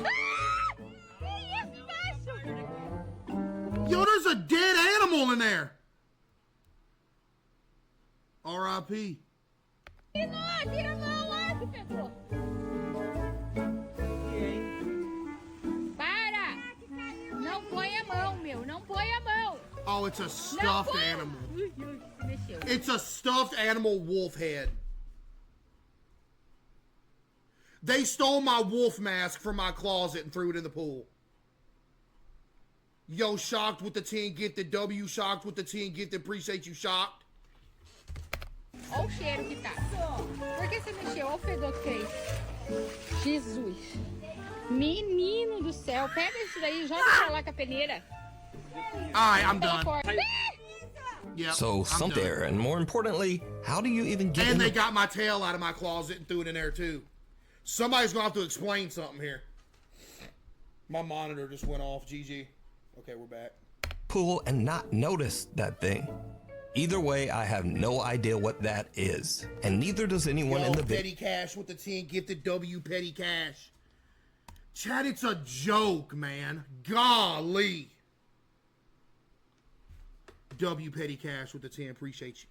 Ah! Que isso, baixo? Yo, there's a dead animal in there! R.I.P. Tira a mão lá, que pegou! Para! Não põe a mão, meu! Não põe a mão! Oh, it's a stuffed animal. Ui, ui, se mexeu. It's a stuffed animal wolf head. They stole my wolf mask from my closet and threw it in the pool. Yo, shocked with the 10 gifted. W, shocked with the 10 gifted. Appreciate you, shocked. Olha o cheiro que tá. Por que você mexeu? Olha o fedor que fez. Jesus. Menino do céu. Pega isso daí e joga pra lá com a peneira. Alright, I'm done. Yep, So, I'm some done. there, and more importantly, how do you even get in And they the got my tail out of my closet and threw it in there too. Somebody's gonna have to explain something here. My monitor just went off. GG. Okay, we're back. pool and not notice that thing? Either way, I have no idea what that is, and neither does anyone in the video. Petty Cash with the 10 gifted. W Petty Cash. Chad, it's a joke, man. Golly. W Petty Cash with the 10. Appreciate you.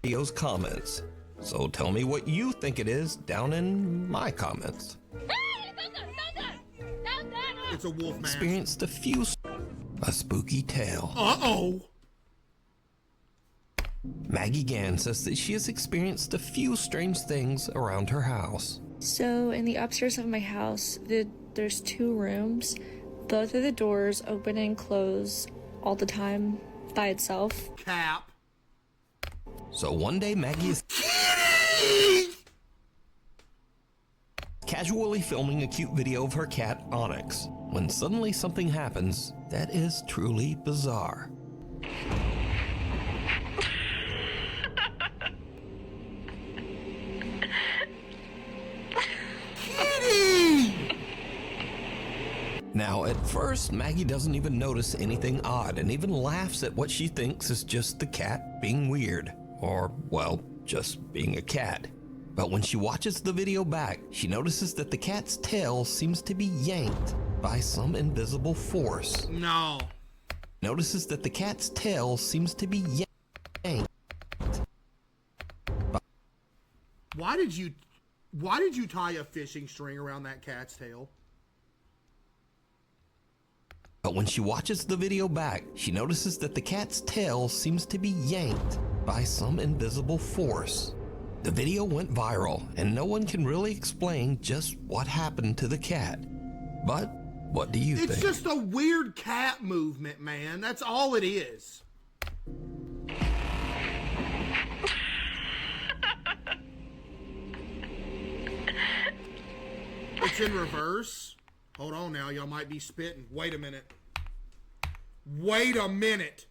Video's comments. So tell me what you think it is down in my comments. It's a wolf mask. Experienced a spooky tale. Uh-oh. Maggie Gann says that she has experienced a few strange things around her house. So in the upstairs of my house, there's 2 rooms. Both of the doors open and close all the time by itself. Cap. So one day Maggie is casually filming a cute video of her cat Onyx, when suddenly something happens that is truly bizarre. Now, at first, Maggie doesn't even notice anything odd and even laughs at what she thinks is just the cat being weird. Or, well, just being a cat. But when she watches the video back, she notices that the cat's tail seems to be yanked by some invisible force. No. Notices that the cat's tail seems to be yanked. Why did you tie a fishing string around that cat's tail? But when she watches the video back, she notices that the cat's tail seems to be yanked by some invisible force. The video went viral, and no one can really explain just what happened to the cat. But what do you think? It's just a weird cat movement, man. That's all it is. It's in reverse. Hold on now, y'all might be spitting. Wait a minute. Wait a minute.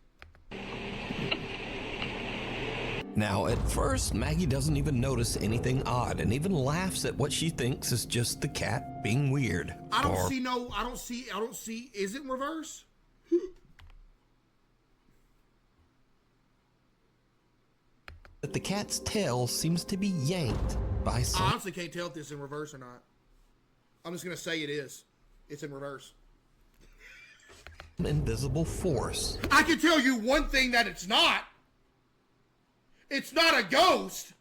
Now, at first, Maggie doesn't even notice anything odd and even laughs at what she thinks is just the cat being weird. I don't see, is it in reverse? That the cat's tail seems to be yanked by some... I honestly can't tell if this is in reverse or not. I'm just going to say it is. It's in reverse. invisible force. I can tell you one thing that it's not. It's not a ghost.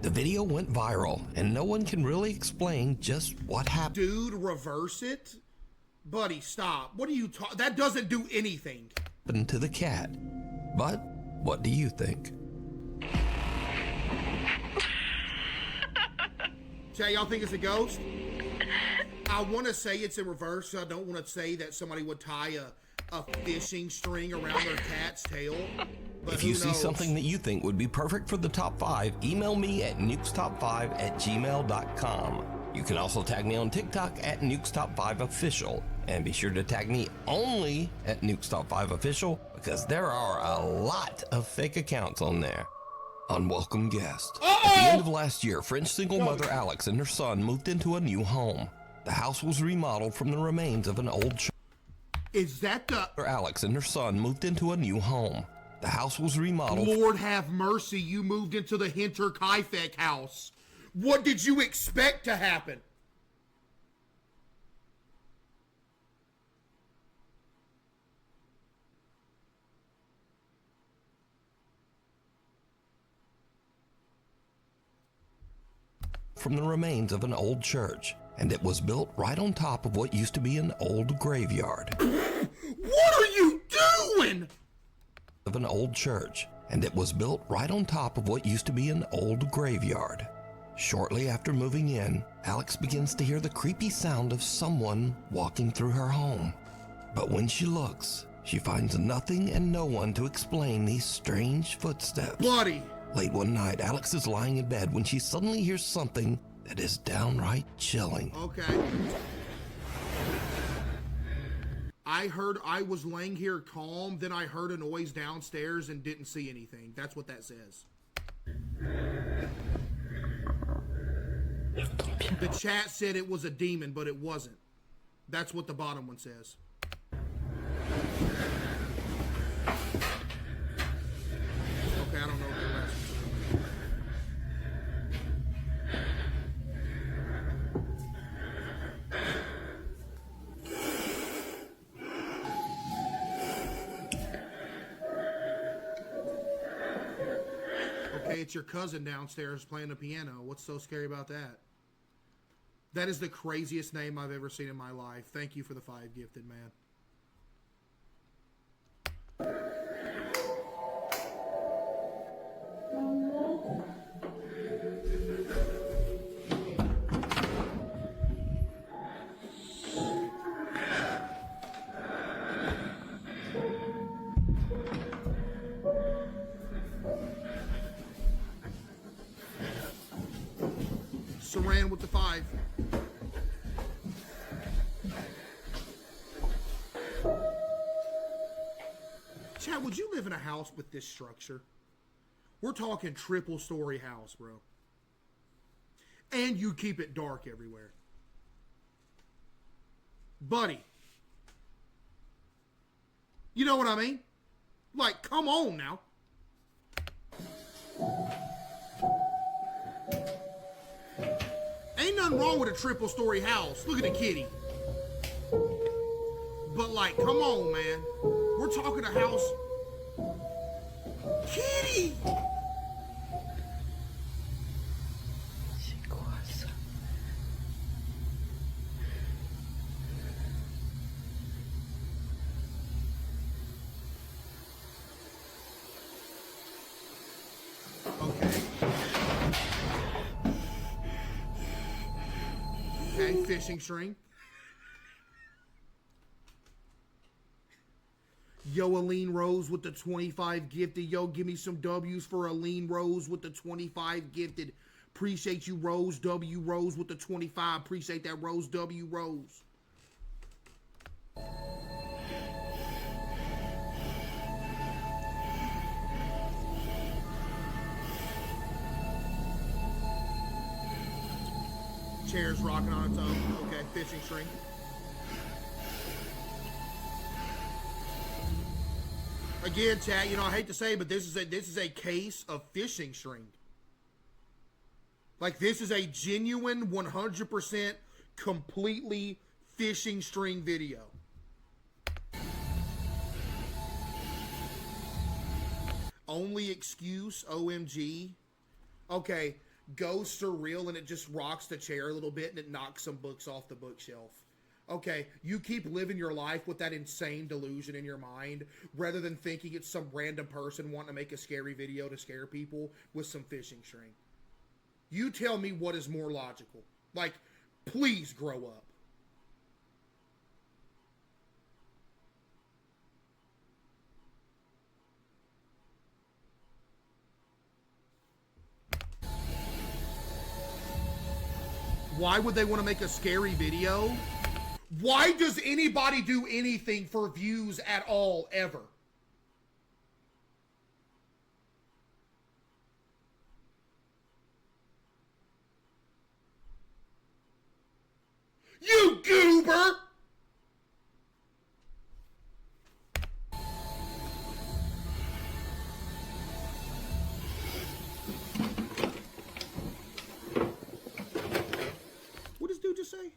The video went viral, and no one can really explain just what happened. Dude, reverse it? Buddy, stop. What are you talking? That doesn't do anything. Happened to the cat. But what do you think? Jay, y'all think it's a ghost? I want to say it's in reverse. So I don't want to say that somebody would tie a fishing string around their cat's tail. But If you see something that you think would be perfect for the top 5, email me at nukestop5@gmail.com. You can also tag me on TikTok at nukestop5official. And be sure to tag me only at nukestop5official because there are a lot of fake accounts on there. Unwelcome guest. At the end of last year, French single mother Alex and her son moved into a new home. The house was remodeled from the remains of an old church. Is that the... Alex and her son moved into a new home. The house was remodeled. Lord have mercy, you moved into the Hinter Kaifek house. What did you expect to happen? From the remains of an old church, and it was built right on top of what used to be an old graveyard. What are you doing? Of an old church, and it was built right on top of what used to be an old graveyard. Shortly after moving in, Alex begins to hear the creepy sound of someone walking through her home. But when she looks, she finds nothing and no one to explain these strange footsteps. Buddy! Late one night, Alex is lying in bed when she suddenly hears something that is downright chilling. Okay. I was laying here calm, then I heard a noise downstairs and didn't see anything. That's what that says. The chat said it was a demon, but it wasn't. That's what the bottom one says. Okay, I don't know what the rest is. Okay, it's your cousin downstairs playing the piano. What's so scary about that? That is the craziest name I've ever seen in my life. Thank you for the 5 gifted, man. Saran with the 5. Chad, would you live in a house with this structure? We're talking triple story house, bro. And you keep it dark everywhere. Buddy. You know what I mean? Like, come on now. Ain't nothing wrong with a triple story house. Look at the kitty. But like, come on, man. We're talking a house. Kitty! fishing string. Yo, Aline Rose with the 25 gifted. Yo, give me some W's for Aline Rose with the 25 gifted. Appreciate you, Rose. W Rose with the 25. Appreciate that, Rose. W Rose. Chair's rocking on its own. Okay, fishing string. Again, chat, you know, I hate to say, but this is a case of fishing string. Like, this is a genuine 100% completely fishing string video. Only excuse, OMG. Okay, ghosts are real and it just rocks the chair a little bit and it knocks some books off the bookshelf. Okay, you keep living your life with that insane delusion in your mind rather than thinking it's some random person wanting to make a scary video to scare people with some fishing string. You tell me what is more logical. Like, please grow up. Why would they want to make a scary video? Why does anybody do anything for views at all, ever? You goober! What does dude just say?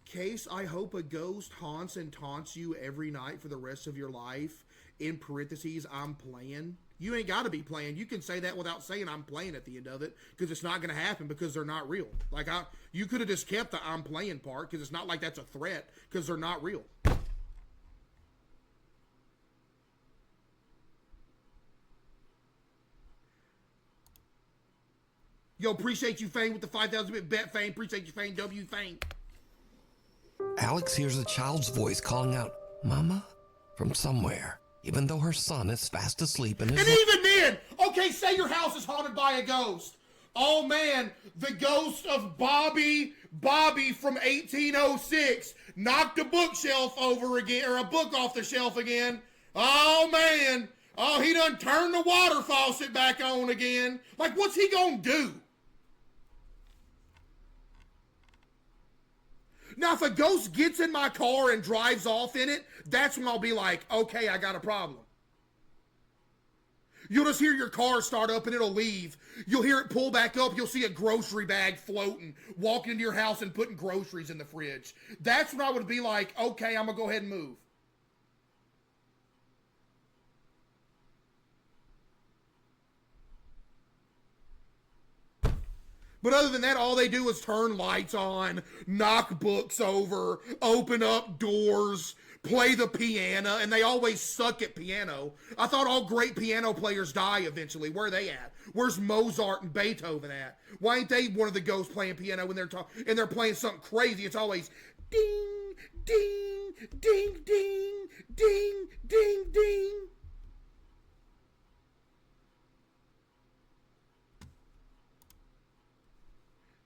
Case, I hope a ghost haunts and taunts you every night for the rest of your life. In parentheses, I'm playing. You ain't got to be playing. You can say that without saying I'm playing at the end of it, because it's not going to happen because they're not real. Like, you could have just kept the I'm playing part, because it's not like that's a threat, because they're not real. Yo, appreciate you, Fane, with the 5,000-bit bet, Fane. Appreciate you, Fane. W, Fane. Alex hears a child's voice calling out, "Mama?" from somewhere, even though her son is fast asleep and is... And even then, okay, say your house is haunted by a ghost. Oh man, the ghost of Bobby from 1806 knocked a bookshelf over again, or a book off the shelf again. Oh man, oh, he done turned the water faucet back on again. Like, what's he gonna do? Now, if a ghost gets in my car and drives off in it, that's when I'll be like, okay, I got a problem. You'll just hear your car start up and it'll leave. You'll hear it pull back up. You'll see a grocery bag floating, walking into your house and putting groceries in the fridge. That's when I would be like, okay, I'm going to go ahead and move. But other than that, all they do is turn lights on, knock books over, open up doors, play the piano, and they always suck at piano. I thought all great piano players die eventually. Where are they at? Where's Mozart and Beethoven at? Why ain't they one of the ghosts playing piano when they're playing something crazy? It's always ding, ding, ding, ding, ding, ding, ding.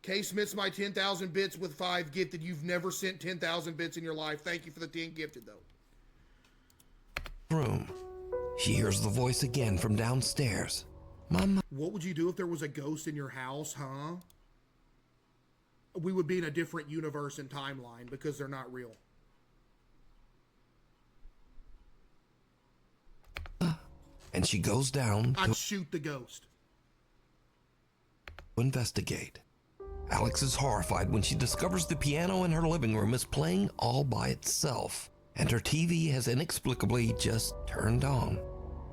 Case Smith's my 10,000 bits with 5 gifted. You've never sent 10,000 bits in your life. Thank you for the 10 gifted, though. Room. She hears the voice again from downstairs. "Mama." What would you do if there was a ghost in your house, huh? We would be in a different universe and timeline because they're not real. And she goes down I'd shoot the ghost. to investigate. Alex is horrified when she discovers the piano in her living room is playing all by itself, and her TV has inexplicably just turned on.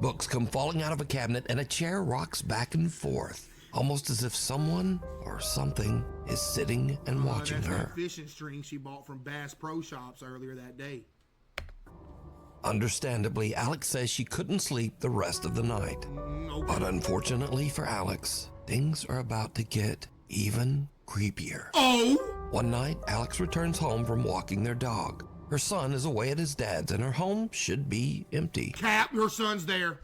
Books come falling out of a cabinet, and a chair rocks back and forth, almost as if someone or something is sitting and watching that's her. That fishing string she bought from Bass Pro Shops earlier that day. Understandably, Alex says she couldn't sleep the rest of the night. Okay. But unfortunately for Alex, things are about to get even creepier. Oh! One night, Alex returns home from walking their dog. Her son is away at his dad's and her home should be empty. Cap, your son's there.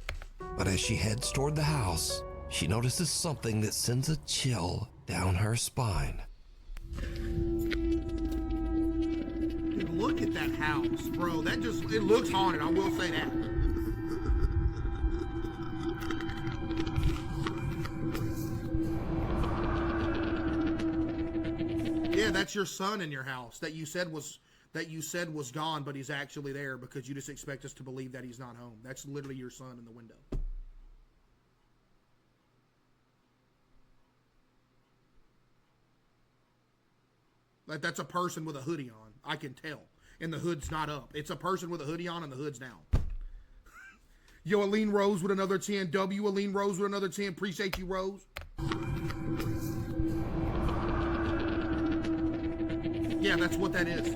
But as she heads toward the house, she notices something that sends a chill down her spine. Dude, look at that house, bro. That just, it looks haunted, I will say that. Yeah, that's your son in your house that you said was gone, but he's actually there because you just expect us to believe that he's not home. That's literally your son in the window. Like, that's a person with a hoodie on. I can tell. And the hood's not up. It's a person with a hoodie on and the hood's down. Yo, Aline Rose with another 10. W, Aline Rose with another 10. Appreciate you, Rose. Yeah, that's what that is.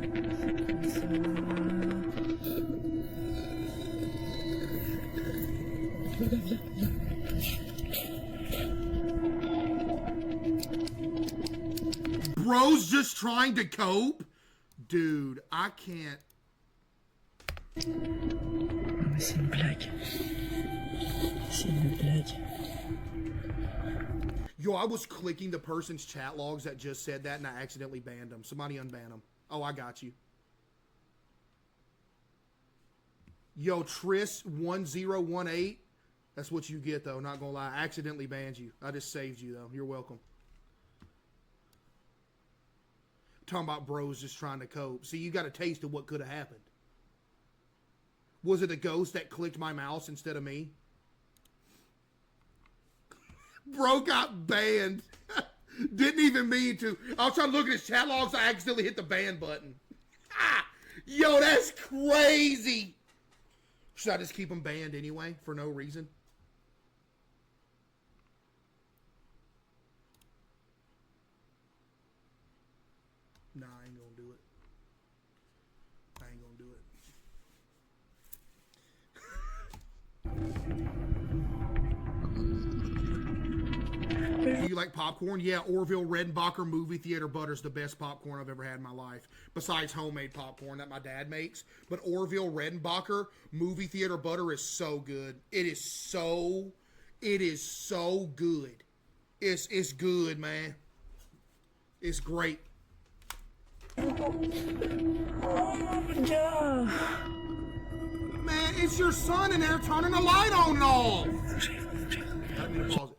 Bro's just trying to cope? Dude, I can't. C'est une blague. C'est une blague. Yo, I was clicking the person's chat logs that just said that and I accidentally banned them. Somebody unban them. Oh, I got you. Yo, Tris1018. That's what you get, though. Not gonna lie. I accidentally banned you. I just saved you, though. You're welcome. Talking about bros just trying to cope. See, you got a taste of what could have happened. Was it a ghost that clicked my mouse instead of me? Bro got banned. Didn't even mean to. I was trying to look at his chat logs. I accidentally hit the ban button. Ah, yo, that's crazy. Should I just keep him banned anyway for no reason? Nah, I ain't gonna do it. I ain't gonna do it. Do you like popcorn? Yeah, Orville Redenbacher movie theater butter's the best popcorn I've ever had in my life. Besides homemade popcorn that my dad makes. But Orville Redenbacher movie theater butter is so good. It is so good. It's good, man. It's great. Man, it's your son in there turning the light on and all. Let me pause it.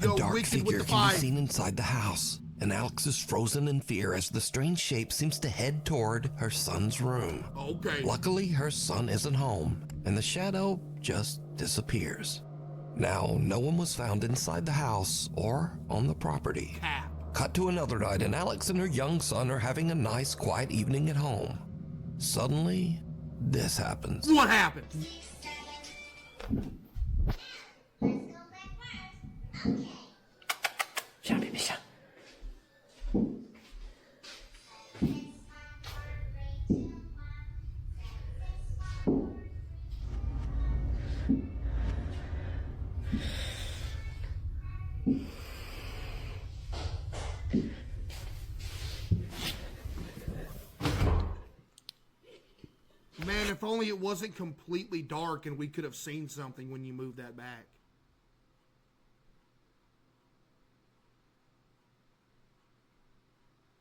A dark figure can be seen inside the house, and Alex is frozen in fear as the strange shape seems to head toward her son's room. Okay. Luckily, her son isn't home, and the shadow just disappears. Now, no one was found inside the house or on the property. Cut to another night, and Alex and her young son are having a nice, quiet evening at home. Suddenly, this happens. What happened? Viens, bébé, viens. Man, if only it wasn't completely dark and we could have seen something when you moved that back.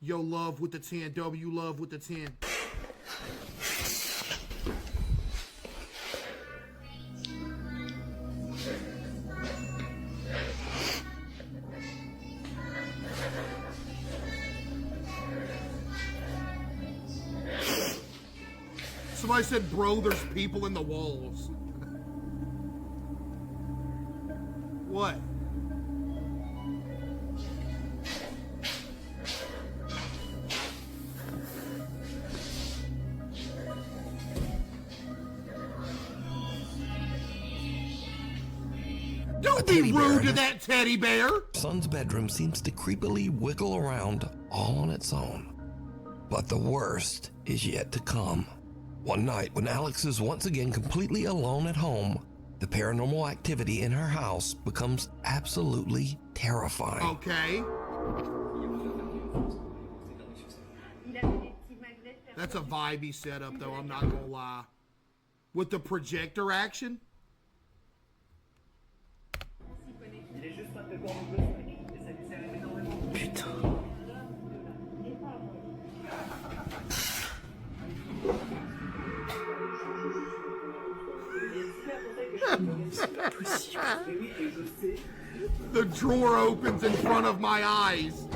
Yo, love with the 10. W, love with the 10. Somebody said, bro, there's people in the walls. What? Don't be rude to that teddy bear. Son's bedroom seems to creepily wiggle around all on its own. But the worst is yet to come. One night, when Alex is once again completely alone at home, the paranormal activity in her house becomes absolutely terrifying. Okay. That's a vibey setup, though, I'm not gonna lie. With the projector action? The drawer opens in front of my eyes.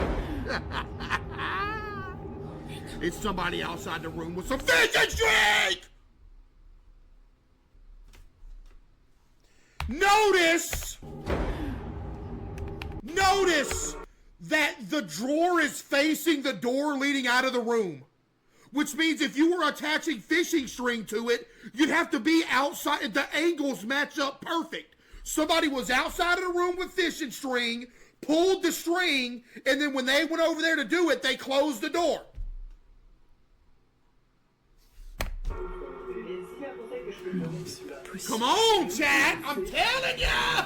It's somebody outside the room with some vision streak! Notice that the drawer is facing the door leading out of the room. Which means if you were attaching fishing string to it, you'd have to be outside. The angles match up perfect. Somebody was outside of the room with fishing string, pulled the string, and then when they went over there to do it, they closed the door. Come on, chat! I'm telling ya!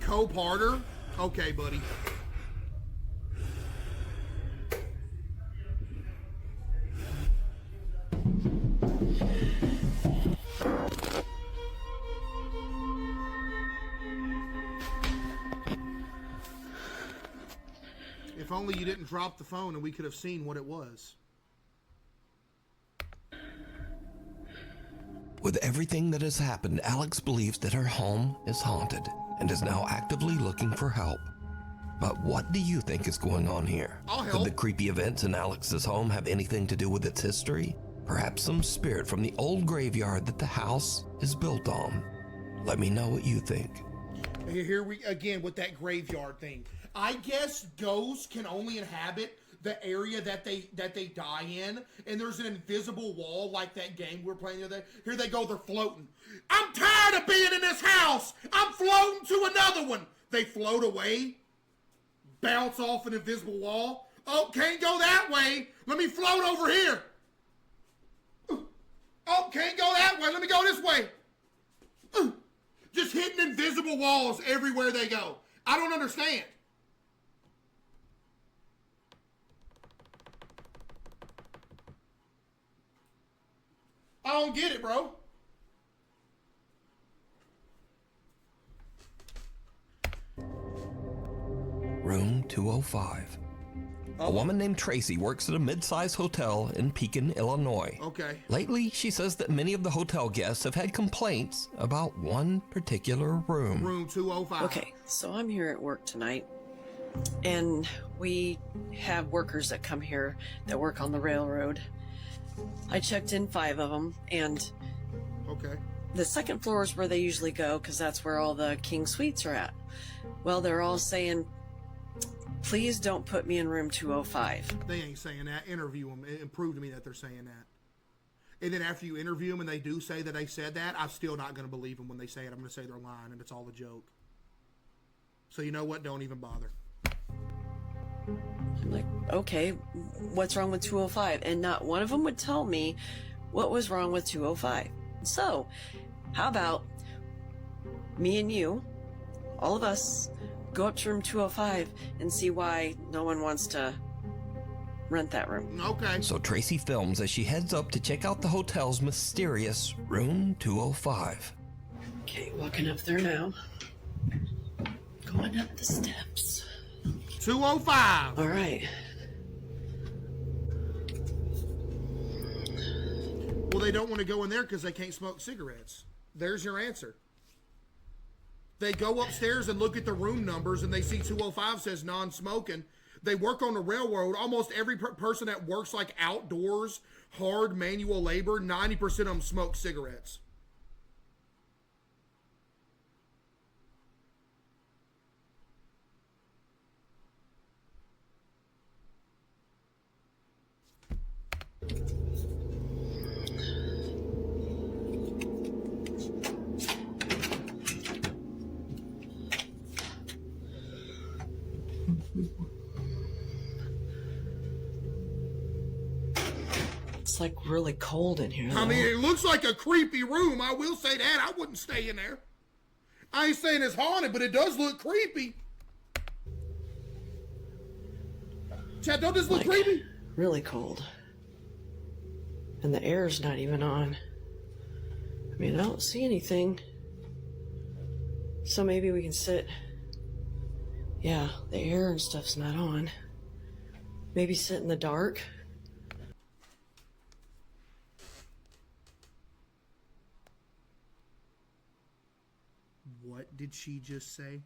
Co-parter? Okay, buddy. If only you didn't drop the phone and we could have seen what it was. With everything that has happened, Alex believes that her home is haunted and is now actively looking for help. But what do you think is going on here? I'll help. Could the creepy events in Alex's home have anything to do with its history? Perhaps some spirit from the old graveyard that the house is built on? Let me know what you think. Here we again with that graveyard thing. I guess ghosts can only inhabit the area that they die in, and there's an invisible wall like that game we were playing the other day. Here they go, they're floating. I'm tired of being in this house. I'm floating to another one. They float away, bounce off an invisible wall. Oh, can't go that way. Let me float over here. Oh, can't go that way. Let me go this way. Just hitting invisible walls everywhere they go. I don't understand. I don't get it, bro. Room 205. A woman named Tracy works at a mid-sized hotel in Pekin, Illinois. Okay. Lately, she says that many of the hotel guests have had complaints about one particular room. Room 205. Okay, so I'm here at work tonight, and we have workers that come here that work on the railroad. I checked in 5 of them, and okay, the second floor is where they usually go because that's where all the king suites are at. Well, they're all saying, please don't put me in room 205. They ain't saying that. Interview them and prove to me that they're saying that. And then after you interview them and they do say that they said that, I'm still not going to believe them when they say it. I'm going to say they're lying and it's all a joke. So you know what? Don't even bother. I'm like, okay, what's wrong with 205? And not one of them would tell me what was wrong with 205. So, how about me and you, all of us, go up to room 205 and see why no one wants to rent that room. Okay. So Tracy films as she heads up to check out the hotel's mysterious room 205. Okay, walking up there now. Going up the steps. 205. All right. Well, they don't want to go in there because they can't smoke cigarettes. There's your answer. They go upstairs and look at the room numbers and they see 205 says non-smoking. They work on the railroad. Almost every person that works like outdoors, hard manual labor, 90% of them smoke cigarettes. It's like really cold in here. I mean, it looks like a creepy room. I will say that. I wouldn't stay in there. I ain't saying it's haunted, but it does look creepy. Chad, don't this look creepy? Really cold. And the air's not even on. I mean, I don't see anything. So maybe we can sit. Yeah, the air and stuff's not on. Maybe sit in the dark. What did she just say?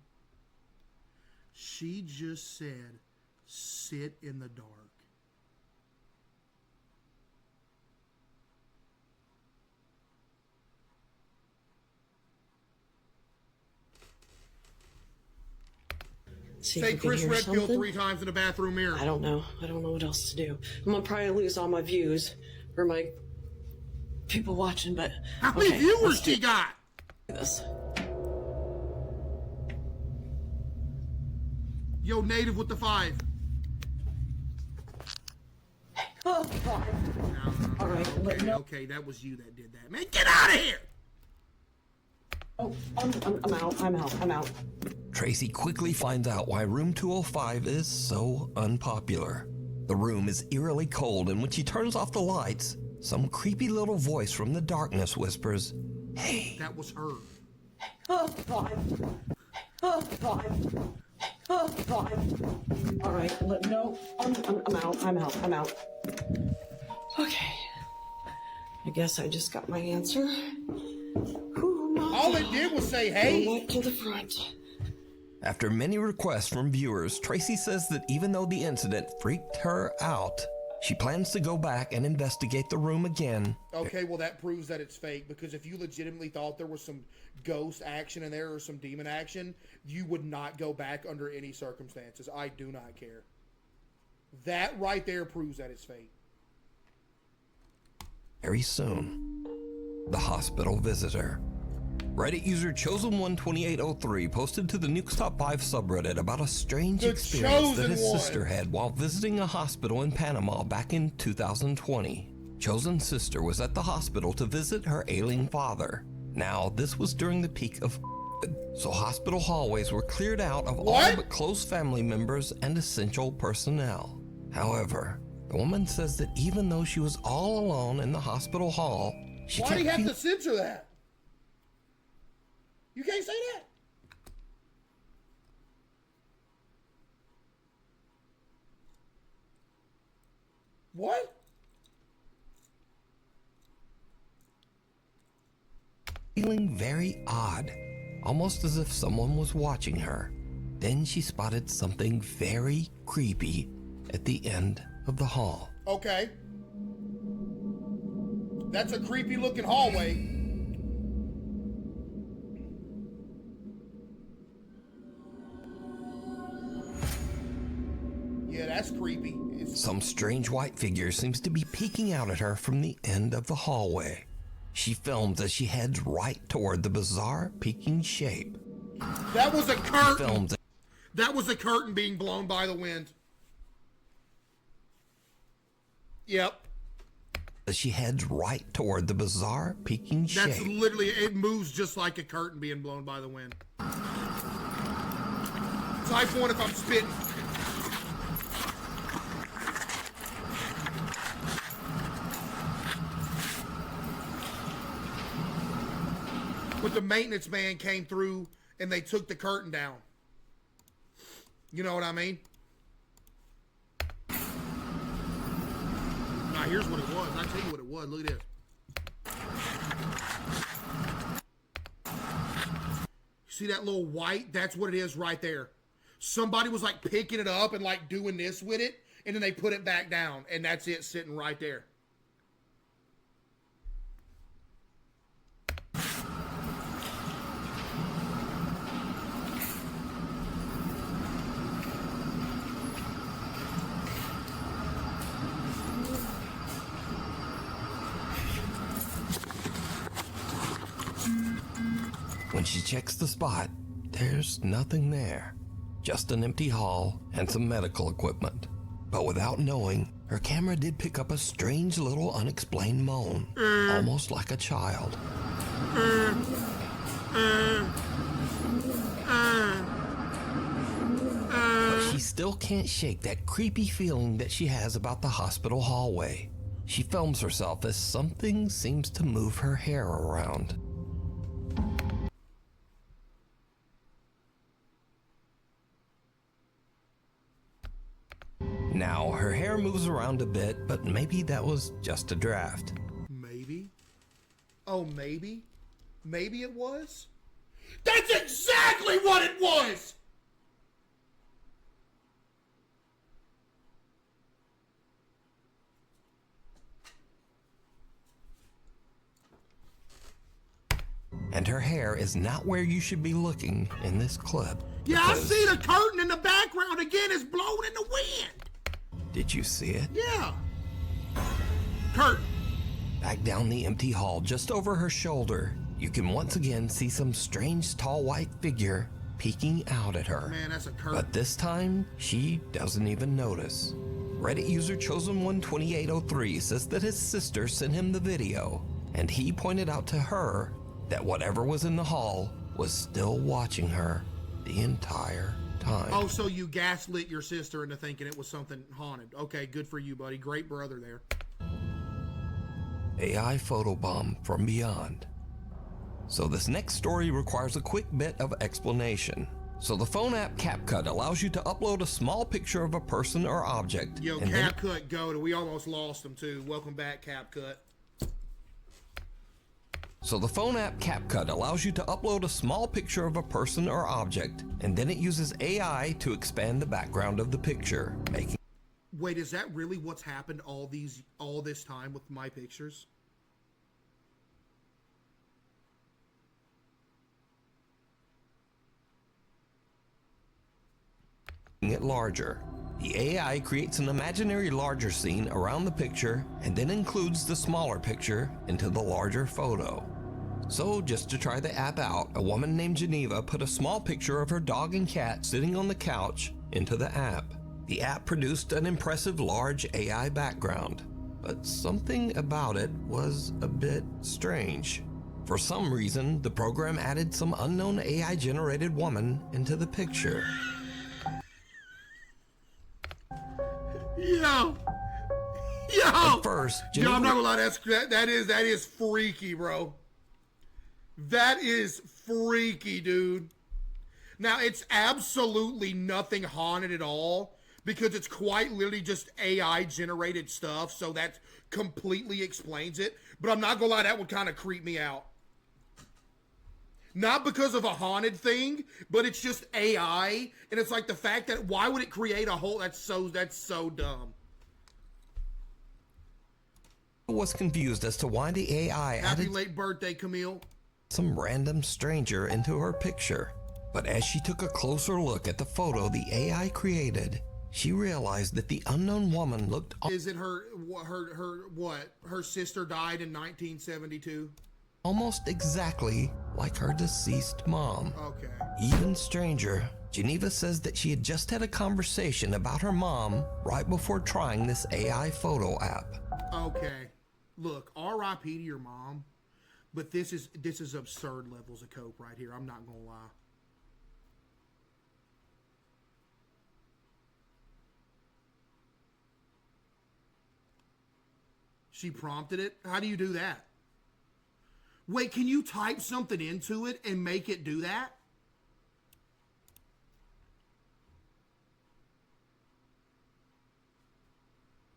She just said, sit in the dark. See Say if we can Chris hear Redfield something. 3 times in the bathroom mirror. I don't know. I don't know what else to do. I'm gonna probably lose all my views or my people watching, but How many viewers she got? This. Yo, Native with the 5. Oh, God. All right. Okay, that was you that did that. Man, get out of here! Oh, I'm out. I'm out. Tracy quickly finds out why room 205 is so unpopular. The room is eerily cold, and when she turns off the lights, some creepy little voice from the darkness whispers, "Hey." That was her. Oh, God. Oh, God. Oh, God. All right. No, I'm out. Okay. I guess I just got my answer. All it did was say, hey. Go back to the front. After many requests from viewers, Tracy says that even though the incident freaked her out, she plans to go back and investigate the room again. Okay, well, that proves that it's fake, because if you legitimately thought there was some ghost action in there or some demon action, you would not go back under any circumstances. I do not care. That right there proves that it's fake. Very soon, the hospital visitor. Reddit user Chosen12803 posted to the Nukes Top 5 subreddit about a strange experience that his sister had while visiting a hospital in Panama back in 2020. Chosen's sister was at the hospital to visit her ailing father. Now, this was during the peak of so hospital hallways were cleared out of all but close family members and essential personnel. However, the woman says that even though she was all alone in the hospital hall, she Why do you have kept to censor that? You can't say that. What? feeling very odd, almost as if someone was watching her. Then she spotted something very creepy at the end of the hall. Okay. That's a creepy looking hallway. Yeah, that's creepy. Some strange white figure seems to be peeking out at her from the end of the hallway. She films as she heads right toward the bizarre peeking shape. That was a curtain. That was a curtain being blown by the wind. Yep. As she heads right toward the bizarre peeking shape. That's literally, it moves just like a curtain being blown by the wind. Type 1 if I'm spitting. But the maintenance man came through and they took the curtain down. You know what I mean? Now here's what it was. I'll tell you what it was. Look at this. See that little white? That's what it is right there. Somebody was like picking it up and like doing this with it, and then they put it back down, and that's it sitting right there. When she checks the spot, there's nothing there. just an empty hall and some medical equipment. But without knowing, her camera did pick up a strange little unexplained moan, almost like a child. But she still can't shake that creepy feeling that she has about the hospital hallway. She films herself as something seems to move her hair around. Now, her hair moves around a bit, but maybe that was just a draft. Maybe? Oh, maybe? Maybe it was? That's exactly what it was! And her hair is not where you should be looking in this clip. Yeah, I see the curtain in the background again. It's blowing in the wind. Did you see it? Yeah. Curtain. Back down the empty hall, just over her shoulder, you can once again see some strange tall white figure peeking out at her. Man, that's a curtain. But this time, she doesn't even notice. Reddit user Chosen12803 says that his sister sent him the video, and he pointed out to her that whatever was in the hall was still watching her the entire time. Oh, so you gaslit your sister into thinking it was something haunted. Okay, good for you, buddy. Great brother there. AI photobomb from beyond. So this next story requires a quick bit of explanation. So the phone app CapCut allows you to upload a small picture of a person or object. Yo, CapCut, go. We almost lost them too. Welcome back, CapCut. So the phone app CapCut allows you to upload a small picture of a person or object, and then it uses AI to expand the background of the picture, making... Wait, is that really what's happened all this time with my pictures? it larger. The AI creates an imaginary larger scene around the picture and then includes the smaller picture into the larger photo. So just to try the app out, a woman named Geneva put a small picture of her dog and cat sitting on the couch into the app. The app produced an impressive large AI background, but something about it was a bit strange. For some reason, the program added some unknown AI-generated woman into the picture. Yo! At first, Yo, I'm not gonna lie, that is freaky, bro. That is freaky, dude. Now, it's absolutely nothing haunted at all, because it's quite literally just AI-generated stuff, so that completely explains it. But I'm not gonna lie, that would kind of creep me out. Not because of a haunted thing, but it's just AI, and it's like the fact that why would it create a whole? That's so dumb. I was confused as to why the AI Happy late birthday, Camille. Some random stranger into her picture. But as she took a closer look at the photo the AI created, she realized that the unknown woman looked... Is it her sister died in 1972? Almost exactly like her deceased mom. Okay. Even stranger, Geneva says that she had just had a conversation about her mom right before trying this AI photo app. Okay. Look, R.I.P. to your mom, but this is absurd levels of cope right here. I'm not gonna lie. She prompted it? How do you do that? Wait, can you type something into it and make it do that?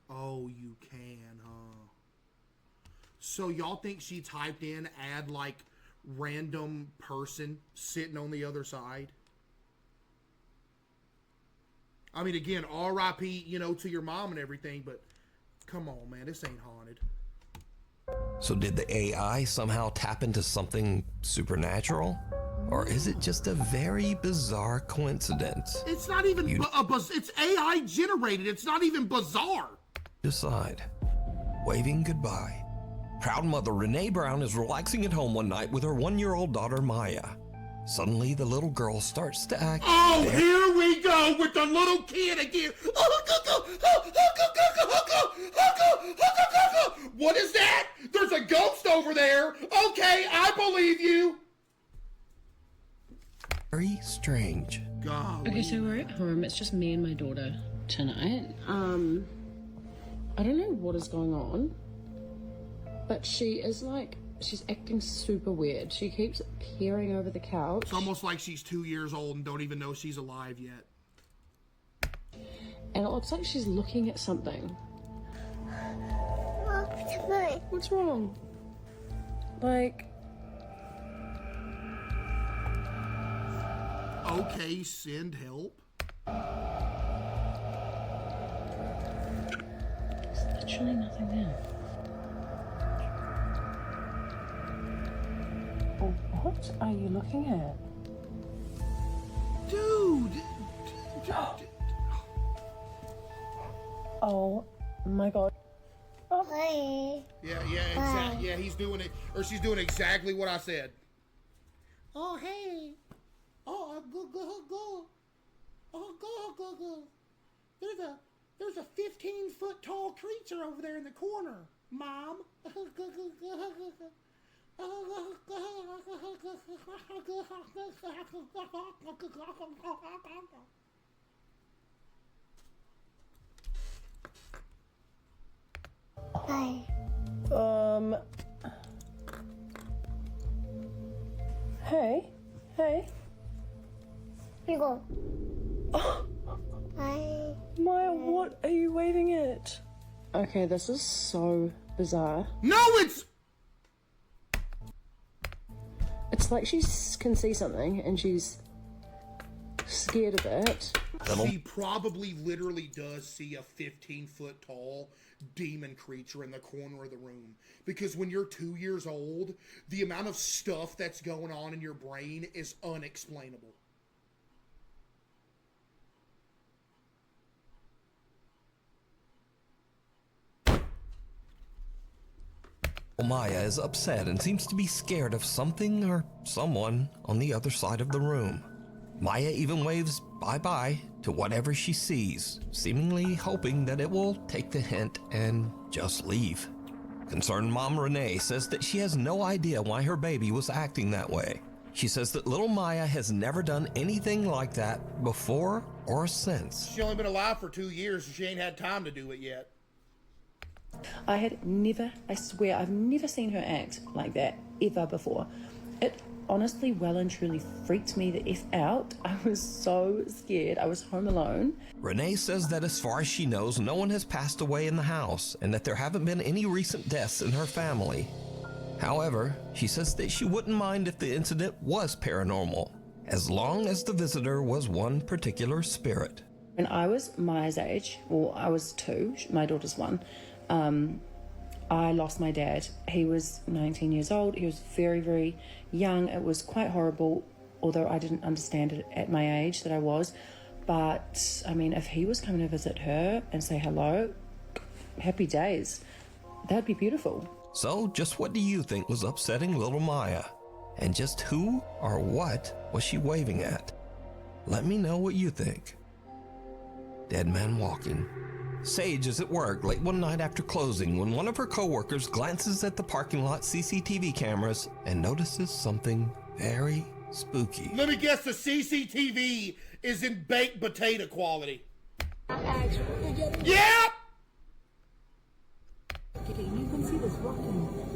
Oh, you can, huh? So y'all think she typed in add like random person sitting on the other side? I mean, again, R.I.P., to your mom and everything, but come on, man, this ain't haunted. So did the AI somehow tap into something supernatural? Or is it just a very bizarre coincidence? It's not even, it's AI generated. It's not even bizarre. Decide. Waving goodbye. Proud mother Renee Brown is relaxing at home one night with her 1-year-old daughter Maya. Suddenly, the little girl starts to act. Oh, here we go with the little kid again. What is that? There's a ghost over there. Okay, I believe you. Very strange. God. Okay, so we're at home. It's just me and my daughter tonight. I don't know what is going on, but she is like, she's acting super weird. She keeps peering over the couch. It's almost like she's 2 years old and don't even know she's alive yet. And it looks like she's looking at something. What's wrong? Like... Okay, send help. There's literally nothing there. Oh, what are you looking at? Dude! Oh my god. Oh. Hey. Yeah, he's doing it, or she's doing exactly what I said. Oh, hey. Oh, go. Oh, go. There's a 15-foot tall creature over there in the corner, Mom. Hi. Hey. Here you go. Oh. Hi. Maya, what are you waving at? Okay, this is so bizarre. No, it's... It's like she can see something and she's scared of it. She probably literally does see a 15-foot tall demon creature in the corner of the room. Because when you're 2 years old, the amount of stuff that's going on in your brain is unexplainable. Maya is upset and seems to be scared of something or someone on the other side of the room. Maya even waves bye-bye to whatever she sees, seemingly hoping that it will take the hint and just leave. Concerned mom Renee says that she has no idea why her baby was acting that way. She says that little Maya has never done anything like that before or since. She's only been alive for 2 years and she ain't had time to do it yet. I had never, I swear, I've never seen her act like that ever before. It honestly well and truly freaked me the F out. I was so scared. I was home alone. Renee says that as far as she knows, no one has passed away in the house and that there haven't been any recent deaths in her family. However, she says that she wouldn't mind if the incident was paranormal, as long as the visitor was one particular spirit. When I was Maya's age, well, I was 2, my daughter's 1, I lost my dad. He was 19 years old. He was very, very young. It was quite horrible, although I didn't understand it at my age that I was. But, I mean, if he was coming to visit her and say hello, happy days. That'd be beautiful. So, just what do you think was upsetting little Maya? And just who or what was she waving at? Let me know what you think. Dead Man Walking. Sage is at work late one night after closing when one of her coworkers glances at the parking lot CCTV cameras and notices something very spooky. Let me guess, the CCTV is in baked potato quality. Yeah! You can see this rocking.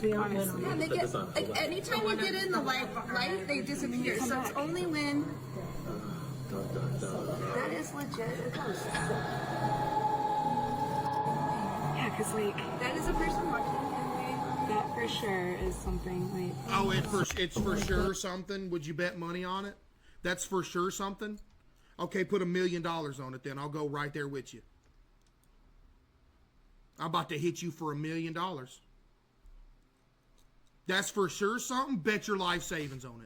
Yeah, they get, like, anytime you get in the light, they disappear. So it's only when... That is legit a ghost. Yeah, because, like... That is a person walking, and that for sure is something, like... Oh, it's for sure something? Would you bet money on it? That's for sure something? Okay, put $1 million on it then. I'll go right there with you. I'm about to hit you for $1 million. That's for sure something. Bet your life savings on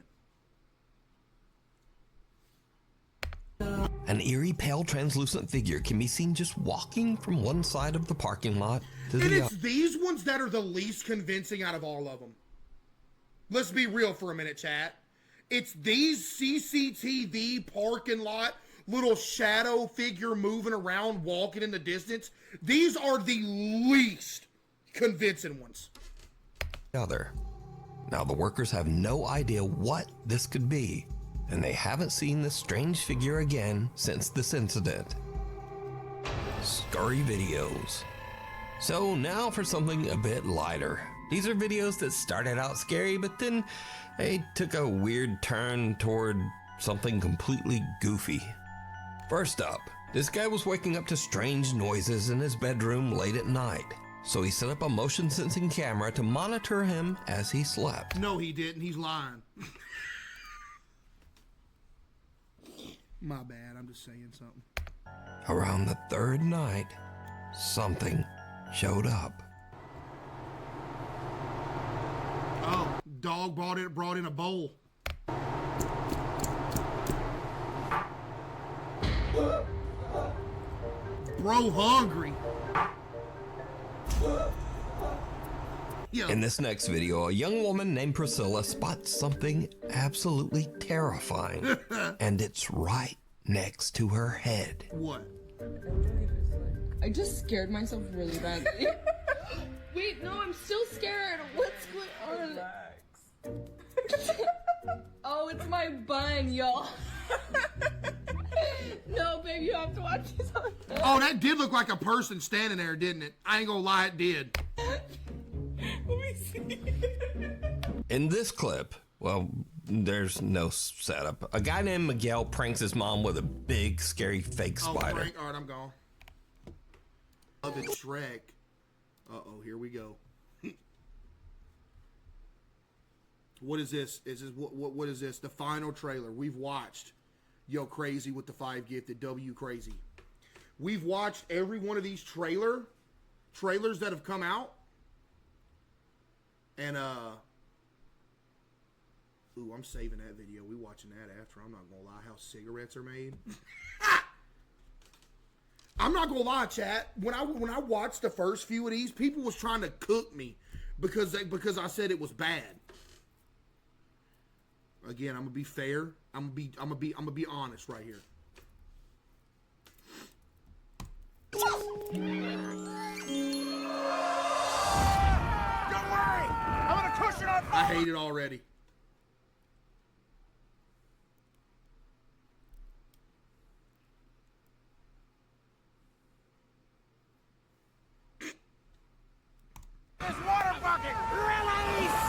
it. An eerie, pale, translucent figure can be seen just walking from one side of the parking lot to the other. And it's these ones that are the least convincing out of all of them. Let's be real for a minute, chat. It's these CCTV parking lot, little shadow figure moving around, walking in the distance. These are the least convincing ones. Now the workers have no idea what this could be, and they haven't seen this strange figure again since this incident. Scary videos. So now for something a bit lighter. These are videos that started out scary, but then they took a weird turn toward something completely goofy. First up, this guy was waking up to strange noises in his bedroom late at night. So he set up a motion sensing camera to monitor him as he slept. No, he didn't. He's lying. My bad. I'm just saying something. Around the third night, something showed up. Oh, dog brought in a bowl. Bro hungry. In this next video, a young woman named Priscilla spots something absolutely terrifying. And it's right next to her head. What? I just scared myself really badly. Wait, no, I'm still scared. What's going on? Oh, it's my bun, y'all. No, babe, you have to watch this. Oh, that did look like a person standing there, didn't it? I ain't gonna lie, it did. Let me see. In this clip, well, there's no setup. A guy named Miguel pranks his mom with a big, scary fake spider. All right, I'm gone. Love it, Shrek. Uh-oh, here we go. What is this? What is this? The final trailer we've watched. Yo, crazy with the 5 gifted. W crazy. We've watched every one of these trailers that have come out. And ooh, I'm saving that video. We watching that after. I'm not gonna lie, how cigarettes are made. I'm not gonna lie, chat. When I watched the first few of these, people was trying to cook me because I said it was bad. Again, I'm gonna be fair. I'm gonna be honest right here. Don't worry, I'm gonna cushion on. I hate it already. This water bucket, release!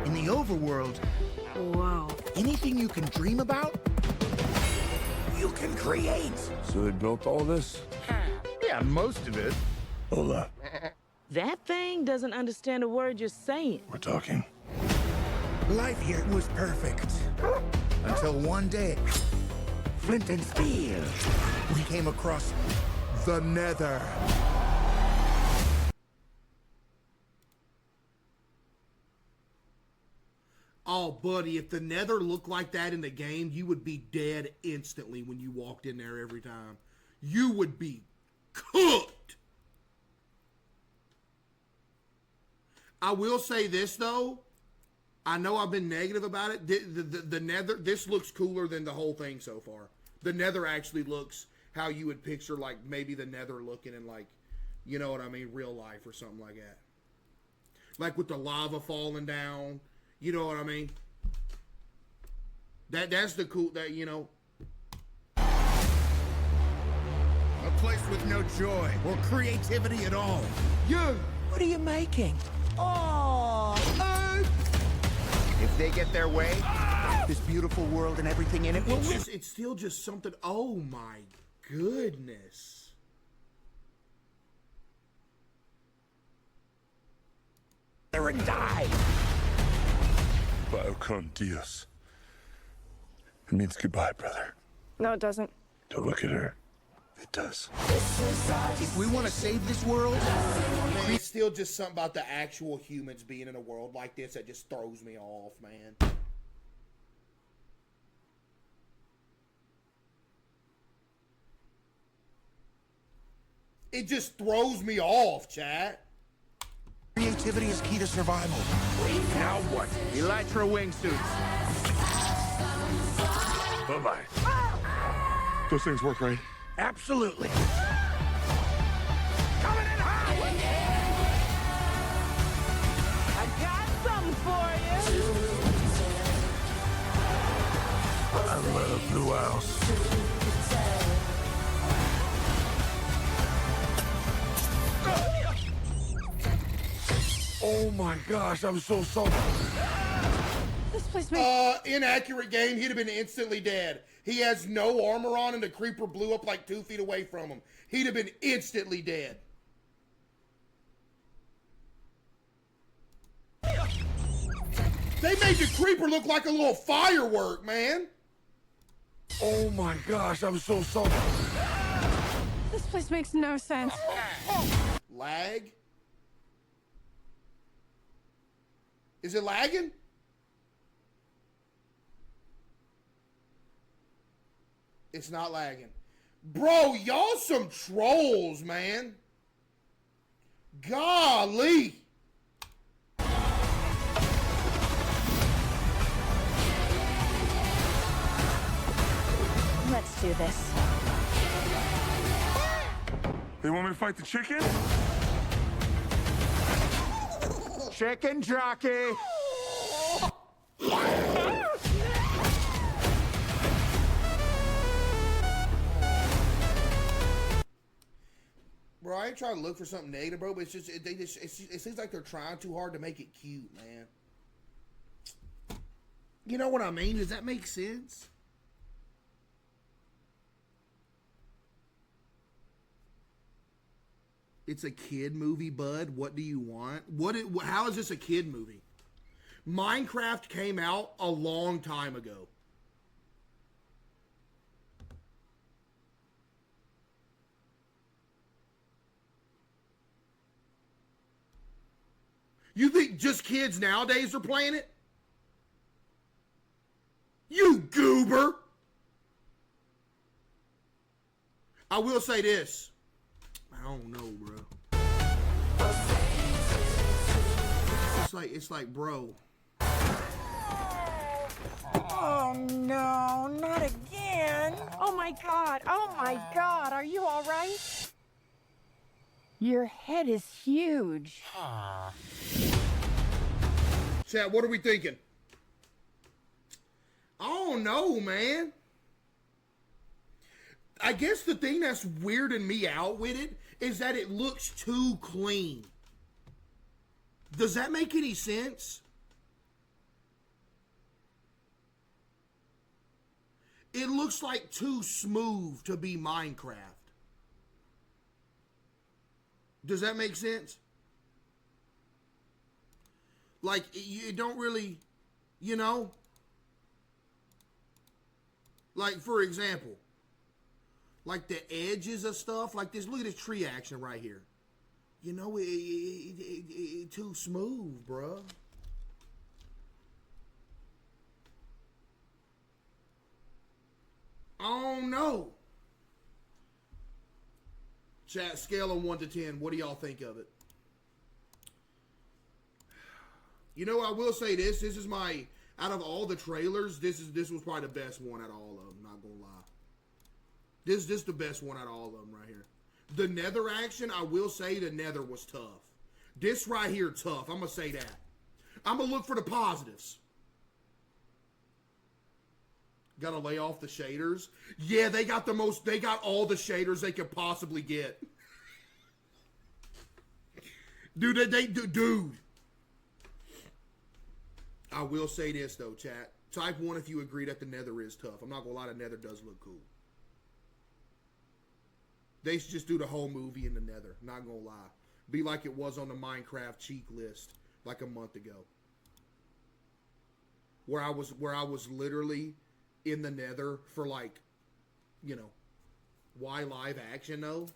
In the overworld, Wow. anything you can dream about, you can create. So they built all this? Yeah, most of it. Hola. That thing doesn't understand a word you're saying. We're talking. Life here was perfect. Until one day, Flint and Steel, we came across the Nether. Oh, buddy, if the Nether looked like that in the game, you would be dead instantly when you walked in there every time. You would be cooked. I will say this, though. I know I've been negative about it. The Nether, this looks cooler than the whole thing so far. The Nether actually looks how you would picture, like, maybe the Nether looking in, like, you know what I mean, real life or something like that. Like with the lava falling down. You know what I mean? That's the cool, that, you know. A place with no joy or creativity at all. You! What are you making? Oh, If they get their way, this beautiful world and everything in it will win. It's still just something. Oh my goodness. There and die. Bio con Dios. It means goodbye, brother. no, it doesn't. Don't look at her. It does. If we want to save this world, Man, it's still just something about the actual humans being in a world like this that just throws me off, man. It just throws me off, chat. creativity is key to survival. Now what? Elytra wingsuits. Bye-bye. Those things work, right? Absolutely. I got something for you. I love Blue House. Oh my gosh, I'm so salty. This place makes... Inaccurate game. He'd have been instantly dead. He has no armor on and the creeper blew up like 2 feet away from him. He'd have been instantly dead. They made the creeper look like a little firework, man. Oh my gosh, I'm so salty. This place makes no sense. Lag? Is it lagging? It's not lagging. Bro, y'all some trolls, man. Golly. Let's do this. They want me to fight the chicken? Chicken jockey. Bro, I ain't trying to look for something negative, bro, but it's just, it seems like they're trying too hard to make it cute, man. You know what I mean? Does that make sense? It's a kid movie, bud. What do you want? How is this a kid movie? Minecraft came out a long time ago. You think just kids nowadays are playing it? You goober! I will say this. I don't know, bro. It's like, bro. Oh no, not again. Oh my god, are you all right? Your head is huge. Chat, what are we thinking? I don't know, man. I guess the thing that's weirding me out with it is that it looks too clean. Does that make any sense? It looks like too smooth to be Minecraft. Does that make sense? Like, you don't really, you know? Like, for example, like the edges of stuff, like this, look at this tree action right here. You know, it too smooth, bruh. I don't know. Chat, scale of 1 to 10, what do y'all think of it? You know, I will say this. This is my, out of all the trailers, this was probably the best one out of all of them, not gonna lie. This is the best one out of all of them right here. The Nether action, I will say the Nether was tough. This right here, tough. I'm gonna say that. I'm gonna look for the positives. Gotta lay off the shaders. Yeah, they got all the shaders they could possibly get. Dude. I will say this though, chat. Type 1 if you agree that the Nether is tough. I'm not gonna lie, the Nether does look cool. They should just do the whole movie in the Nether. Not gonna lie. Be like it was on the Minecraft cheek list like a month ago. Where I was literally in the Nether for like, you know, Why live action though?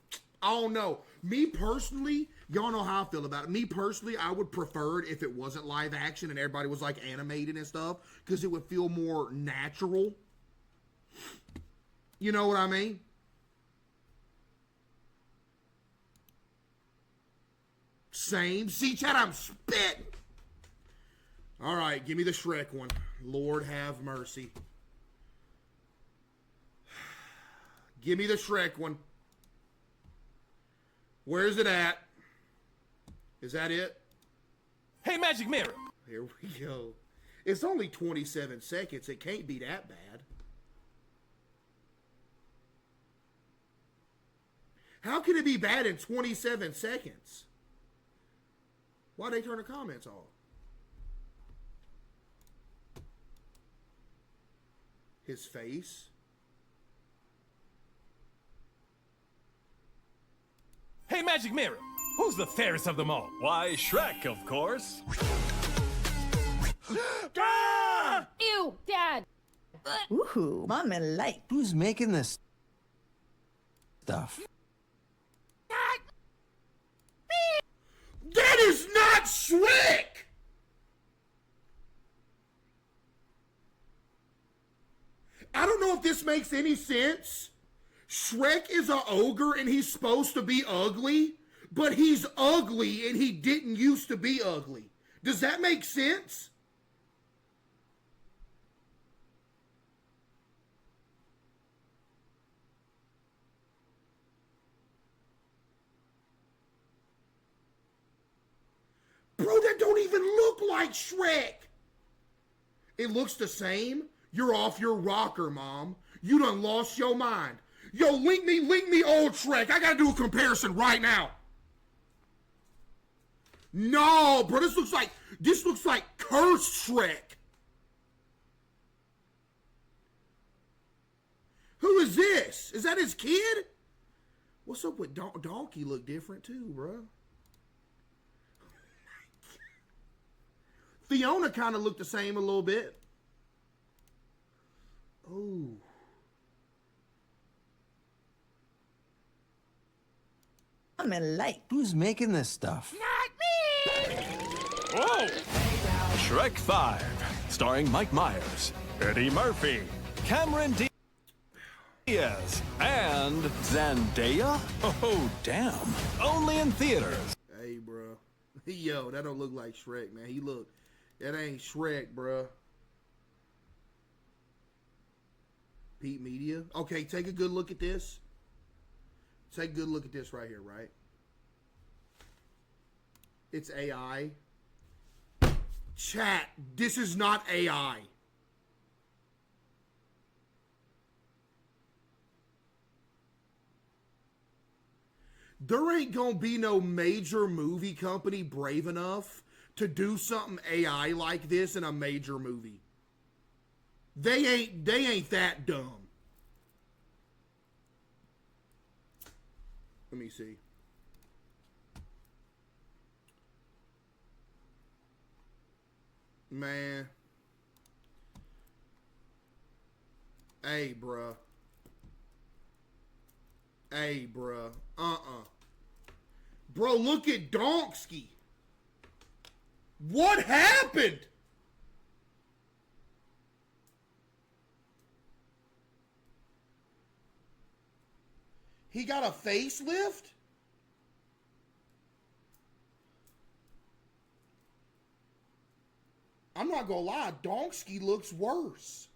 I don't know. Me personally, y'all know how I feel about it. Me personally, I would prefer it if it wasn't live action and everybody was like animated and stuff, because it would feel more natural. You know what I mean? Same. See, Chad, I'm spitting. All right, give me the Shrek one. Lord have mercy. Give me the Shrek one. Where's it at? Is that it? Hey, Magic Mirror. Here we go. It's only 27 seconds. It can't be that bad. How can it be bad in 27 seconds? Why'd they turn the comments off? His face. Hey, Magic Mirror. Who's the fairest of them all? Why, Shrek, of course. Ah! Ew, Dad. Woohoo, Mommy like. Who's making this stuff? That is not Shrek! I don't know if this makes any sense. Shrek is an ogre and he's supposed to be ugly, but he's ugly and he didn't used to be ugly. Does that make sense? Bro, that don't even look like Shrek. It looks the same. You're off your rocker, Mom. You done lost your mind. Yo, link me old Shrek. I gotta do a comparison right now. No, bro, this looks like cursed Shrek. Who is this? Is that his kid? What's up with Donkey? Look different too, bro. Fiona kind of looked the same a little bit. Oh. I'm in light. Who's making this stuff? Not me! Whoa! Shrek 5, starring Mike Myers, Eddie Murphy, Cameron Diaz, and Zendaya? Oh, damn. Only in theaters. Hey, bro. Yo, that don't look like Shrek, man. That ain't Shrek, bro. Pete Media. Okay, take a good look at this. Take a good look at this right here, right? It's AI. Chat, this is not AI. There ain't gonna be no major movie company brave enough to do something AI like this in a major movie. They ain't that dumb. Let me see. Man. Hey, bruh. Hey, bruh. Bro, look at Donksky. What happened? He got a facelift? I'm not gonna lie, Donksky looks worse.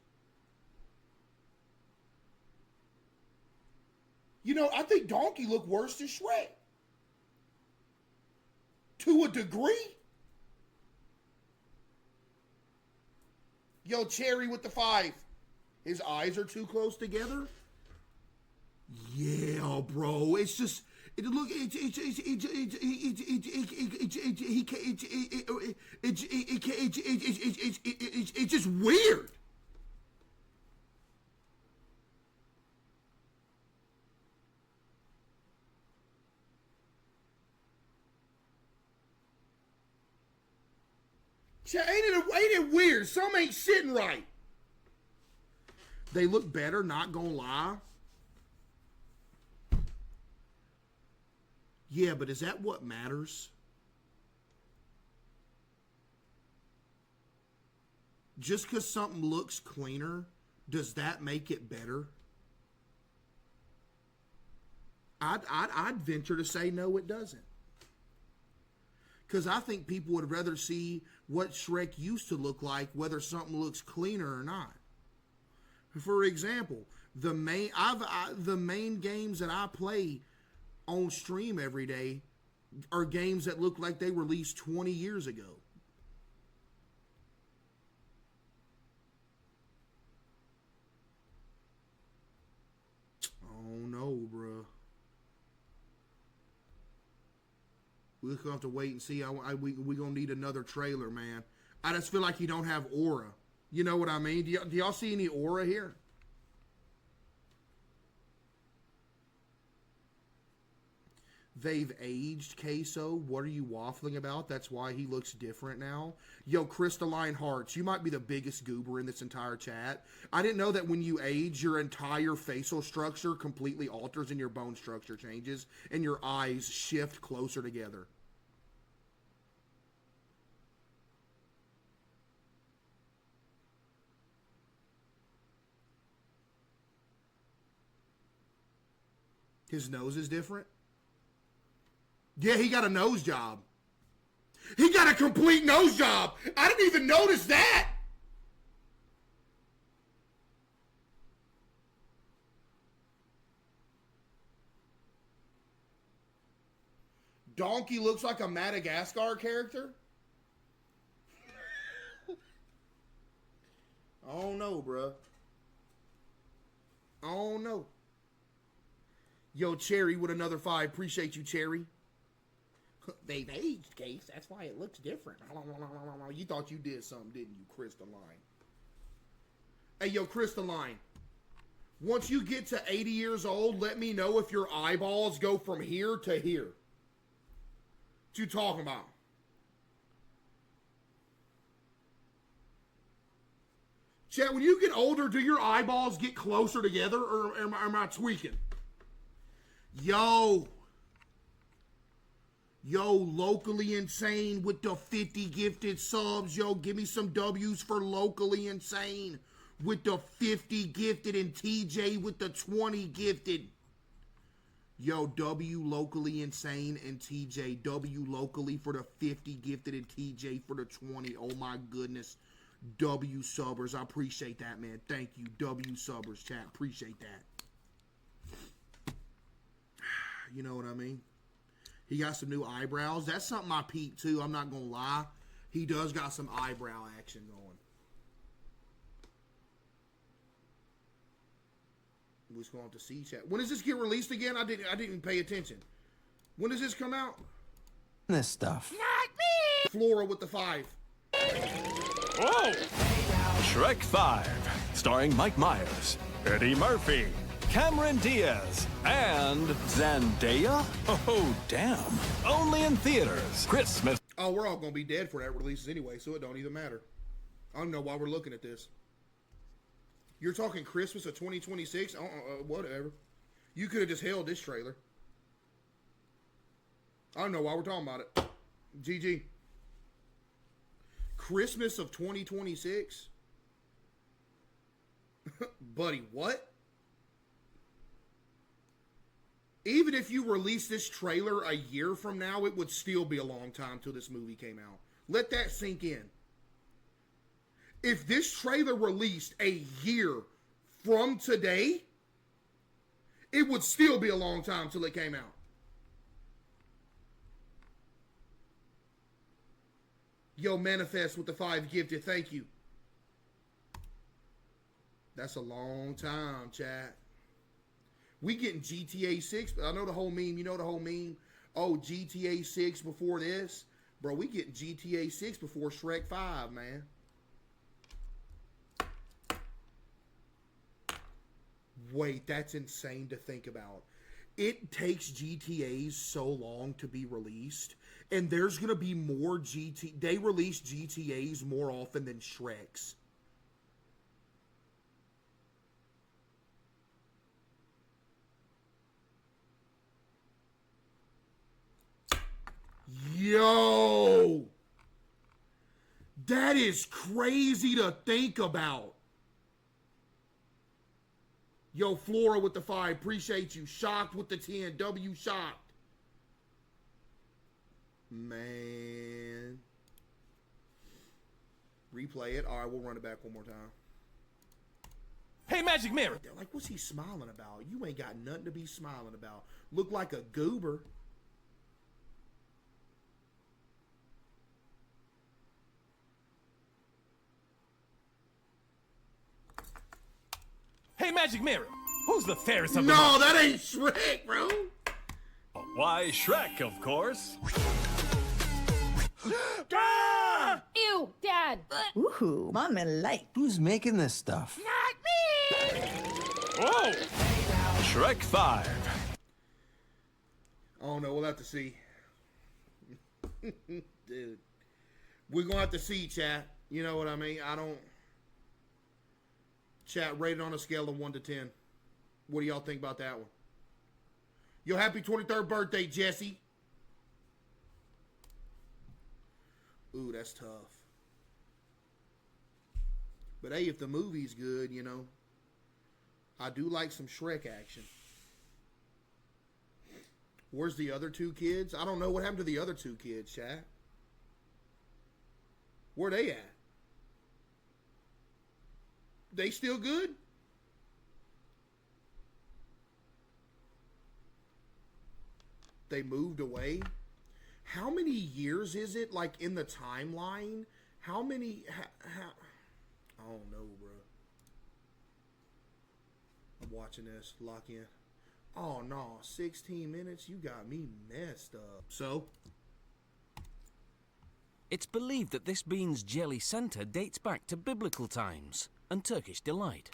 You know, I think Donkey looked worse than Shrek. To a degree. Yo, Cherry with the 5. His eyes are too close together. Yeah, bro. It's just it's just weird. Ain't it weird? Some ain't sitting right. They look better, not gonna lie. Yeah, but is that what matters? Just because something looks cleaner, does that make it better? I'd venture to say no, it doesn't. Because I think people would rather see what Shrek used to look like, whether something looks cleaner or not. For example, the main games that I play on stream every day are games that look like they released 20 years ago. Oh no, bruh. We're gonna have to wait and see. We gonna need another trailer, man. I just feel like he don't have aura. You know what I mean? Do y'all see any aura here? They've aged CaseOh. What are you waffling about? That's why he looks different now. Yo, Crystalline Hearts, you might be the biggest goober in this entire chat. I didn't know that when you age, your entire facial structure completely alters and your bone structure changes and your eyes shift closer together. His nose is different? Yeah, he got a nose job. He got a complete nose job. I didn't even notice that. Donkey looks like a Madagascar character. Oh no, bruh. Oh no. Yo, Cherry with another 5. Appreciate you, Cherry. They've aged, Case. That's why it looks different. You thought you did something, didn't you, Crystalline? Hey, yo, Crystalline. Once you get to 80 years old, let me know if your eyeballs go from here to here. What you talking about? Chat, when you get older, do your eyeballs get closer together, or am I tweaking? Yo, Locally Insane with the 50 gifted subs. Yo, give me some W's for Locally Insane with the 50 gifted, and TJ with the 20 gifted. Yo, W Locally Insane and TJ. W locally for the 50 gifted and TJ for the 20. Oh my goodness. W subbers. I appreciate that, man. Thank you. W subbers, chat. Appreciate that. You know what I mean? He got some new eyebrows. That's something I peeped too. I'm not going to lie. He does got some eyebrow action going. We're just going to have to see, chat. When does this get released again? I didn't pay attention. When does this come out? This stuff. Not me! Flora with the 5. Whoa! Shrek 5, starring Mike Myers, Eddie Murphy, Cameron Diaz, and Zendaya? Oh, damn. Only in theaters. Christmas. Oh, we're all going to be dead for that releases anyway, so it don't even matter. I don't know why we're looking at this. You're talking Christmas of 2026? Whatever. You could have just held this trailer. I don't know why we're talking about it. GG. Christmas of 2026? Buddy, what? Even if you release this trailer a year from now, it would still be a long time till this movie came out. Let that sink in. If this trailer released a year from today, it would still be a long time till it came out. Yo, Manifest with the 5 gifted. Thank you. That's a long time, chat. We getting GTA 6. I know the whole meme. You know the whole meme? Oh, GTA 6 before this? Bro, we getting GTA 6 before Shrek 5, man. Wait, that's insane to think about. It takes GTAs so long to be released, and there's going to be more They release GTAs more often than Shreks. Yo! That is crazy to think about. Yo, Flora with the 5. Appreciate you. Shocked with the 10. W shocked. Man. Replay it. All right, we'll run it back one more time. Hey, Magic Mirror. Like, what's he smiling about? You ain't got nothing to be smiling about. Look like a goober. Hey, Magic Mirror. Who's the fairest of them No, all? that ain't Shrek, bro. Why, Shrek, of course. Ew, Dad. Ooh, mommy like. Who's making this stuff? Not me. Whoa! Shrek 5. Oh no, we'll have to see. Dude. We're gonna have to see, chat. You know what I mean? I don't. Chat, rated on a scale of 1 to 10. What do y'all think about that one? Yo, happy 23rd birthday, Jesse. Ooh, that's tough. But hey, if the movie's good, you know, I do like some Shrek action. Where's the other 2 kids? I don't know what happened to the other 2 kids, chat. Where they at? They still good? They moved away? How many years is it, like, in the timeline? How many... I don't know, bro. I'm watching this. Lock in. Oh, no. 16 minutes? You got me messed up. So? It's believed that this bean's jelly centre dates back to biblical times and Turkish delight.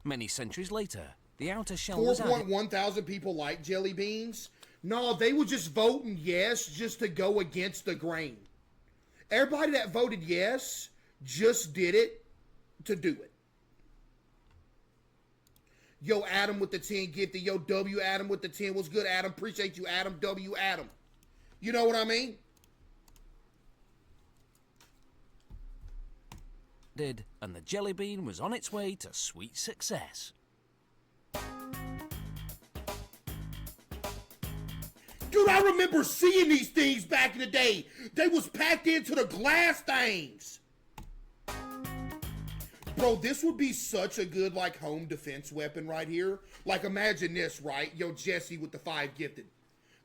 Many centuries later, the outer shell was added... 4.1 thousand people like jelly beans? No, they were just voting yes just to go against the grain. Everybody that voted yes just did it to do it. Yo, Adam with the 10 gifted. Yo, W Adam with the 10. What's good, Adam? Appreciate you, Adam. W Adam. You know what I mean? And the jelly bean was on its way to sweet success. Dude, I remember seeing these things back in the day. They was packed into the glass things. Bro, this would be such a good, like, home defense weapon right here. Like, imagine this, right? Yo, Jesse with the 5 gifted.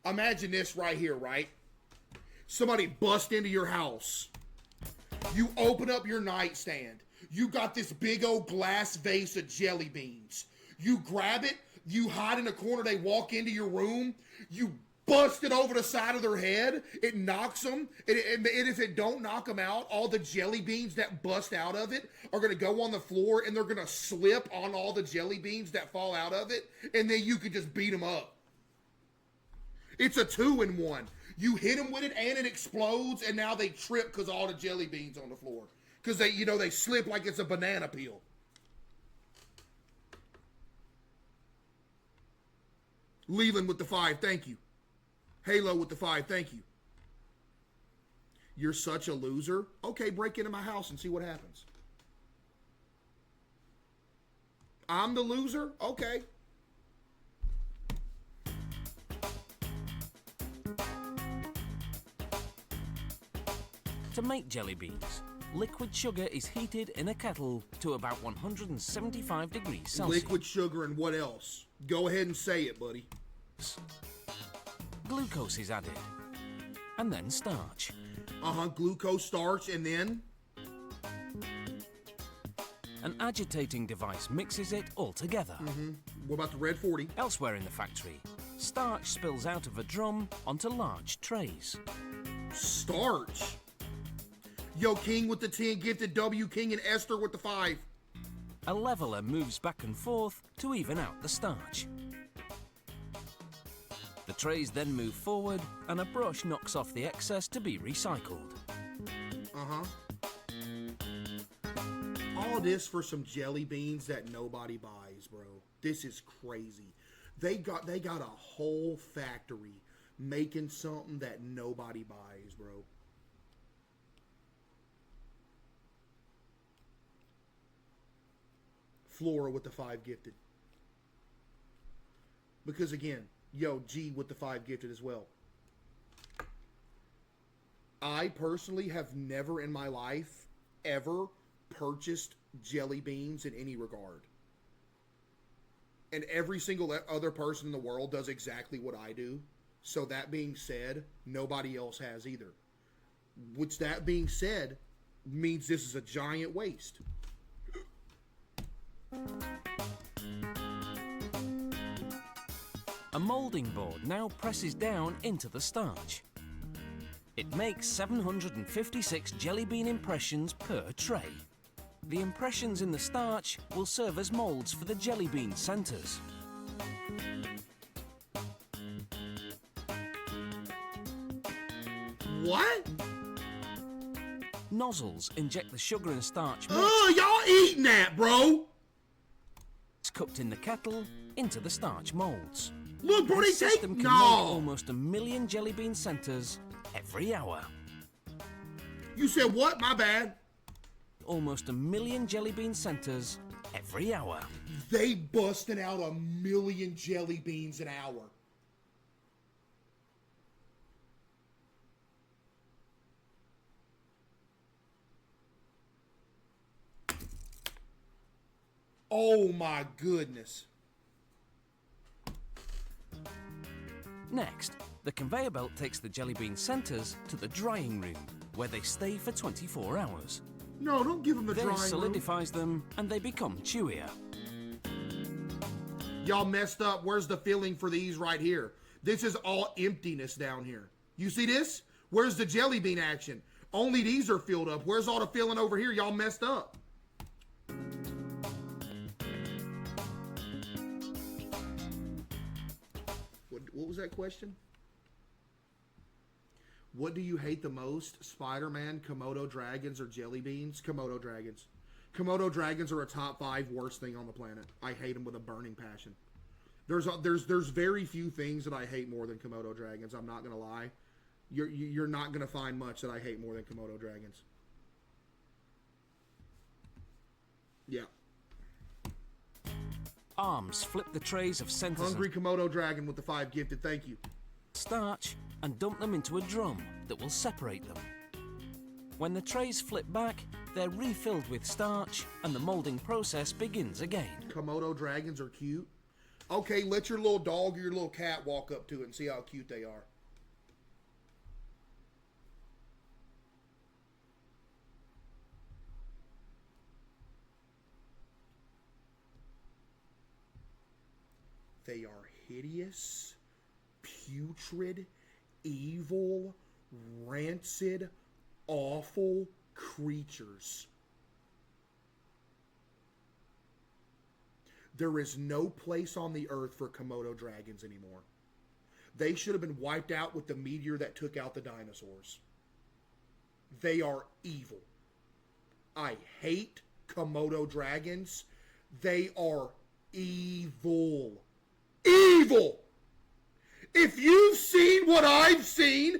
Imagine this right here, right? Somebody bust into your house. You open up your nightstand. You got this big old glass vase of jelly beans. You grab it. You hide in a corner. They walk into your room. You bust it over the side of their head. It knocks them. And if it don't knock them out, all the jelly beans that bust out of it are going to go on the floor and they're going to slip on all the jelly beans that fall out of it. And then you could just beat them up. It's a 2-in-1. You hit them with it and it explodes, and now they trip because all the jelly beans on the floor. Because they, you know, they slip like it's a banana peel. Leland with the 5, thank you. Halo with the 5, thank you. You're such a loser. Okay, break into my house and see what happens. I'm the loser? Okay. To make jelly beans, liquid sugar is heated in a kettle to about 175 degrees Celsius. Liquid sugar and what else? Go ahead and say it, buddy. Glucose is added, and then starch. Glucose, starch, and then? An agitating device mixes it all together. What about the red 40? Elsewhere in the factory, starch spills out of a drum onto large trays. Starch? Yo, King with the 10 gifted, W King and Esther with the 5. A leveler moves back and forth to even out the starch. The trays then move forward and a brush knocks off the excess to be recycled. All this for some jelly beans that nobody buys, bro. This is crazy. They got a whole factory making something that nobody buys, bro. Flora with the 5 gifted. Because again, yo, G with the 5 gifted as well. I personally have never in my life ever purchased jelly beans in any regard. And every single other person in the world does exactly what I do. So that being said, nobody else has either. Which, that being said, means this is a giant waste. A moulding board now presses down into the starch. It makes 756 jelly bean impressions per tray. The impressions in the starch will serve as moulds for the jelly bean centers. What? Nozzles inject the sugar and starch mix. Oh, y'all eating that, bro? It's cooked in the kettle into the starch molds. Look, bro, they This take... system can make almost 1 million jelly bean centers every hour. You said what? My bad. Almost 1 million jelly bean centers every hour. They busting out 1 million jelly beans an hour. Oh my goodness. Next, the conveyor belt takes the jelly bean centers to the drying room, where they stay for 24 hours. No, don't give them the drying room. This solidifies them, and they become chewier. Y'all messed up. Where's the filling for these right here? This is all emptiness down here. You see this? Where's the jelly bean action? Only these are filled up. Where's all the filling over here? Y'all messed up. What was that question? What do you hate the most? Spider-Man, Komodo dragons, or jelly beans? Komodo dragons. Komodo dragons are a top 5 worst thing on the planet. I hate them with a burning passion. There's very few things that I hate more than Komodo dragons. I'm not gonna lie. You're not gonna find much that I hate more than Komodo dragons. Yeah. Arms flip the trays of centers Hungry Komodo dragon with the 5 gifted. Thank you. starch and dump them into a drum that will separate them. When the trays flip back, they're refilled with starch and the molding process begins again. Komodo dragons are cute. Okay, let your little dog or your little cat walk up to it and see how cute they are. They are hideous, putrid, evil, rancid, awful creatures. There is no place on the earth for Komodo dragons anymore. They should have been wiped out with the meteor that took out the dinosaurs. They are evil. I hate Komodo dragons. They are evil. Evil! If you've seen what I've seen,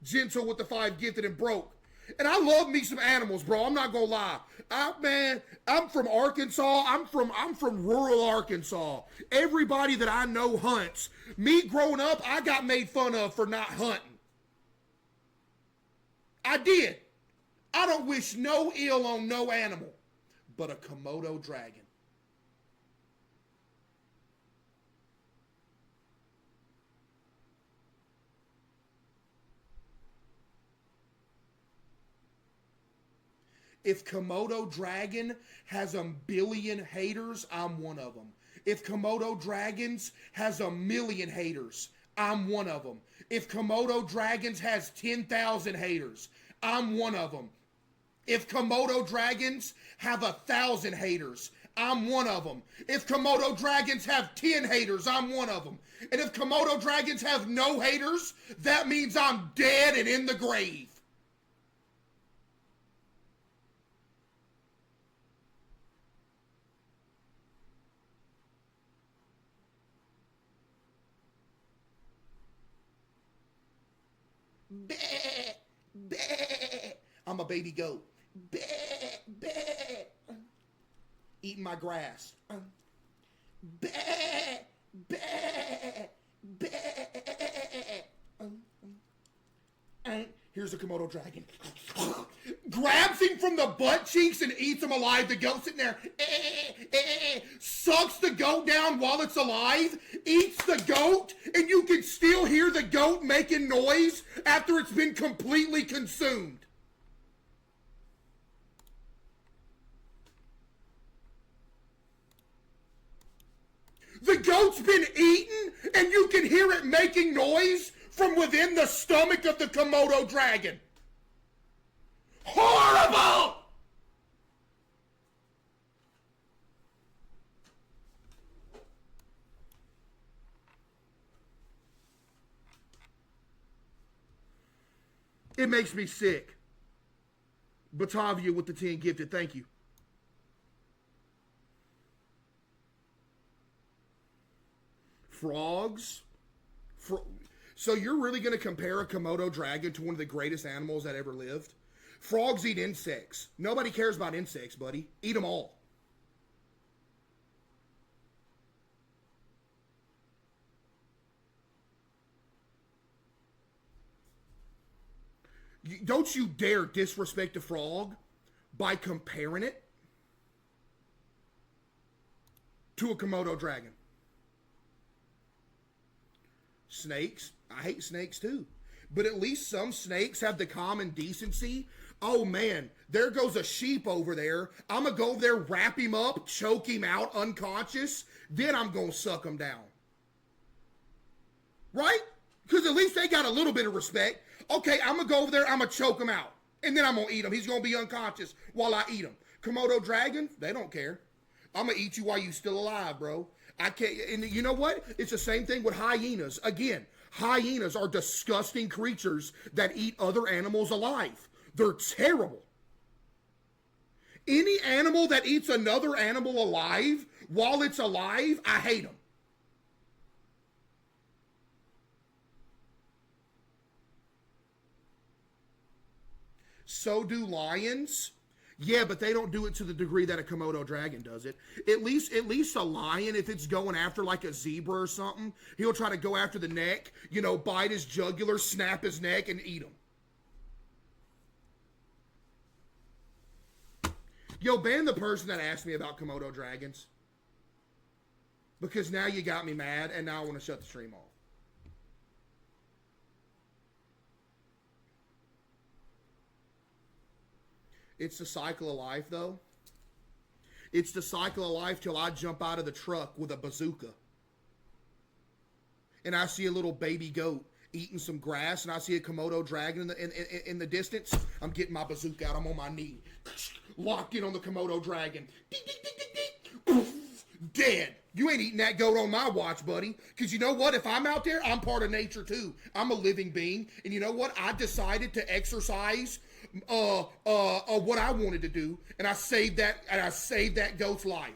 Gentle with the 5 gifted and broke. And I love me some animals, bro. I'm not gonna lie. I'm from Arkansas. I'm from rural Arkansas. Everybody that I know hunts. Me growing up, I got made fun of for not hunting. I did. I don't wish no ill on no animal, but a Komodo dragon. If Komodo dragon has 1 billion haters, I'm one of them. If Komodo dragons has 1 million haters, I'm one of them. If Komodo dragons has 10,000 haters, I'm one of them. If Komodo dragons have 1,000 haters, I'm one of them. If Komodo dragons have 10 haters, I'm one of them. And if Komodo dragons have no haters, that means I'm dead and in the grave. Bleh, bleh. I'm a baby goat. Bleh, bleh. Eating my grass. Bleh, bleh, bleh. Here's a Komodo dragon. Grabs him from the butt cheeks and eats him alive. The goat sitting there. Sucks the goat down while it's alive. Eats the goat. And you can still hear the goat making noise after it's been completely consumed. The goat's been eaten and you can hear it making noise from within the stomach of the Komodo dragon. Horrible! It makes me sick. Batavia with the 10 gifted, thank you. Frogs? So you're really going to compare a Komodo dragon to one of the greatest animals that ever lived? Frogs eat insects. Nobody cares about insects, buddy. Eat them all. Don't you dare disrespect a frog by comparing it to a Komodo dragon. Snakes. I hate snakes too. But at least some snakes have the common decency. Oh man, there goes a sheep over there. I'm going to go over there, wrap him up, choke him out unconscious. Then I'm going to suck him down. Right? Because at least they got a little bit of respect. Okay, I'm going to go over there, I'm going to choke him out. And then I'm going to eat him. He's going to be unconscious while I eat him. Komodo dragon, they don't care. I'm going to eat you while you're still alive, bro. I can't, and you know what? It's the same thing with hyenas. Again, hyenas are disgusting creatures that eat other animals alive. They're terrible. Any animal that eats another animal alive while it's alive, I hate them. So do lions. Yeah, but they don't do it to the degree that a Komodo dragon does it. At least a lion, if it's going after like a zebra or something, he'll try to go after the neck, you know, bite his jugular, snap his neck, and eat him. Yo, ban the person that asked me about Komodo dragons. Because now you got me mad, and now I want to shut the stream off. It's the cycle of life, though. It's the cycle of life till I jump out of the truck with a bazooka. And I see a little baby goat eating some grass, and I see a Komodo dragon in the distance. I'm getting my bazooka out. I'm on my knee. Locked in on the Komodo dragon. Dead. You ain't eating that goat on my watch, buddy. Because you know what? If I'm out there, I'm part of nature, too. I'm a living being. And you know what? I decided to exercise what I wanted to do, and I saved that goat's life.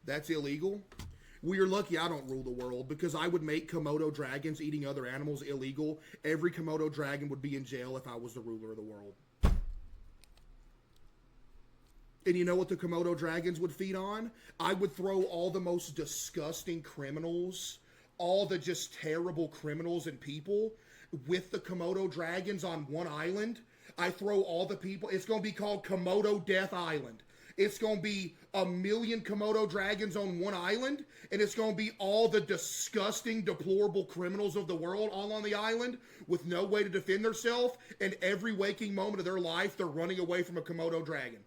That's illegal. Well, you're lucky I don't rule the world, because I would make Komodo dragons eating other animals illegal. Every Komodo dragon would be in jail if I was the ruler of the world. And you know what the Komodo dragons would feed on? I would throw all the most disgusting criminals, all the just terrible criminals and people with the Komodo dragons on one island. I throw all the people. It's going to be called Komodo Death Island. It's going to be 1 million Komodo dragons on one island, and it's going to be all the disgusting, deplorable criminals of the world all on the island with no way to defend themselves, and every waking moment of their life, they're running away from a Komodo dragon.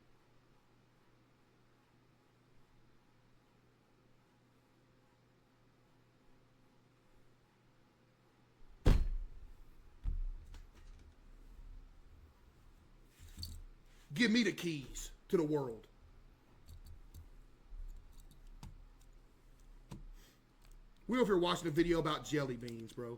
Give me the keys to the world. We're over here watching a video about jelly beans, bro.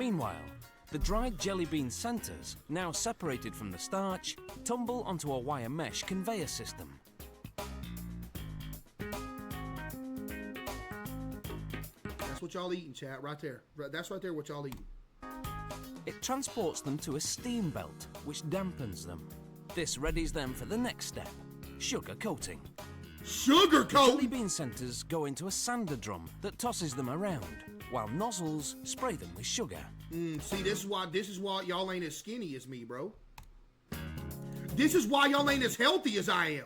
Meanwhile, the dried jelly bean centers, now separated from the starch, tumble onto a wire mesh conveyor system. That's what y'all eating, chat, right there. That's right there what y'all eating. It transports them to a steam belt, which dampens them. This readies them for the next step, sugar coating. Sugar coating? Jelly bean centers go into a sander drum that tosses them around, while nozzles spray them with sugar. See, this is why y'all ain't as skinny as me, bro. This is why y'all ain't as healthy as I am.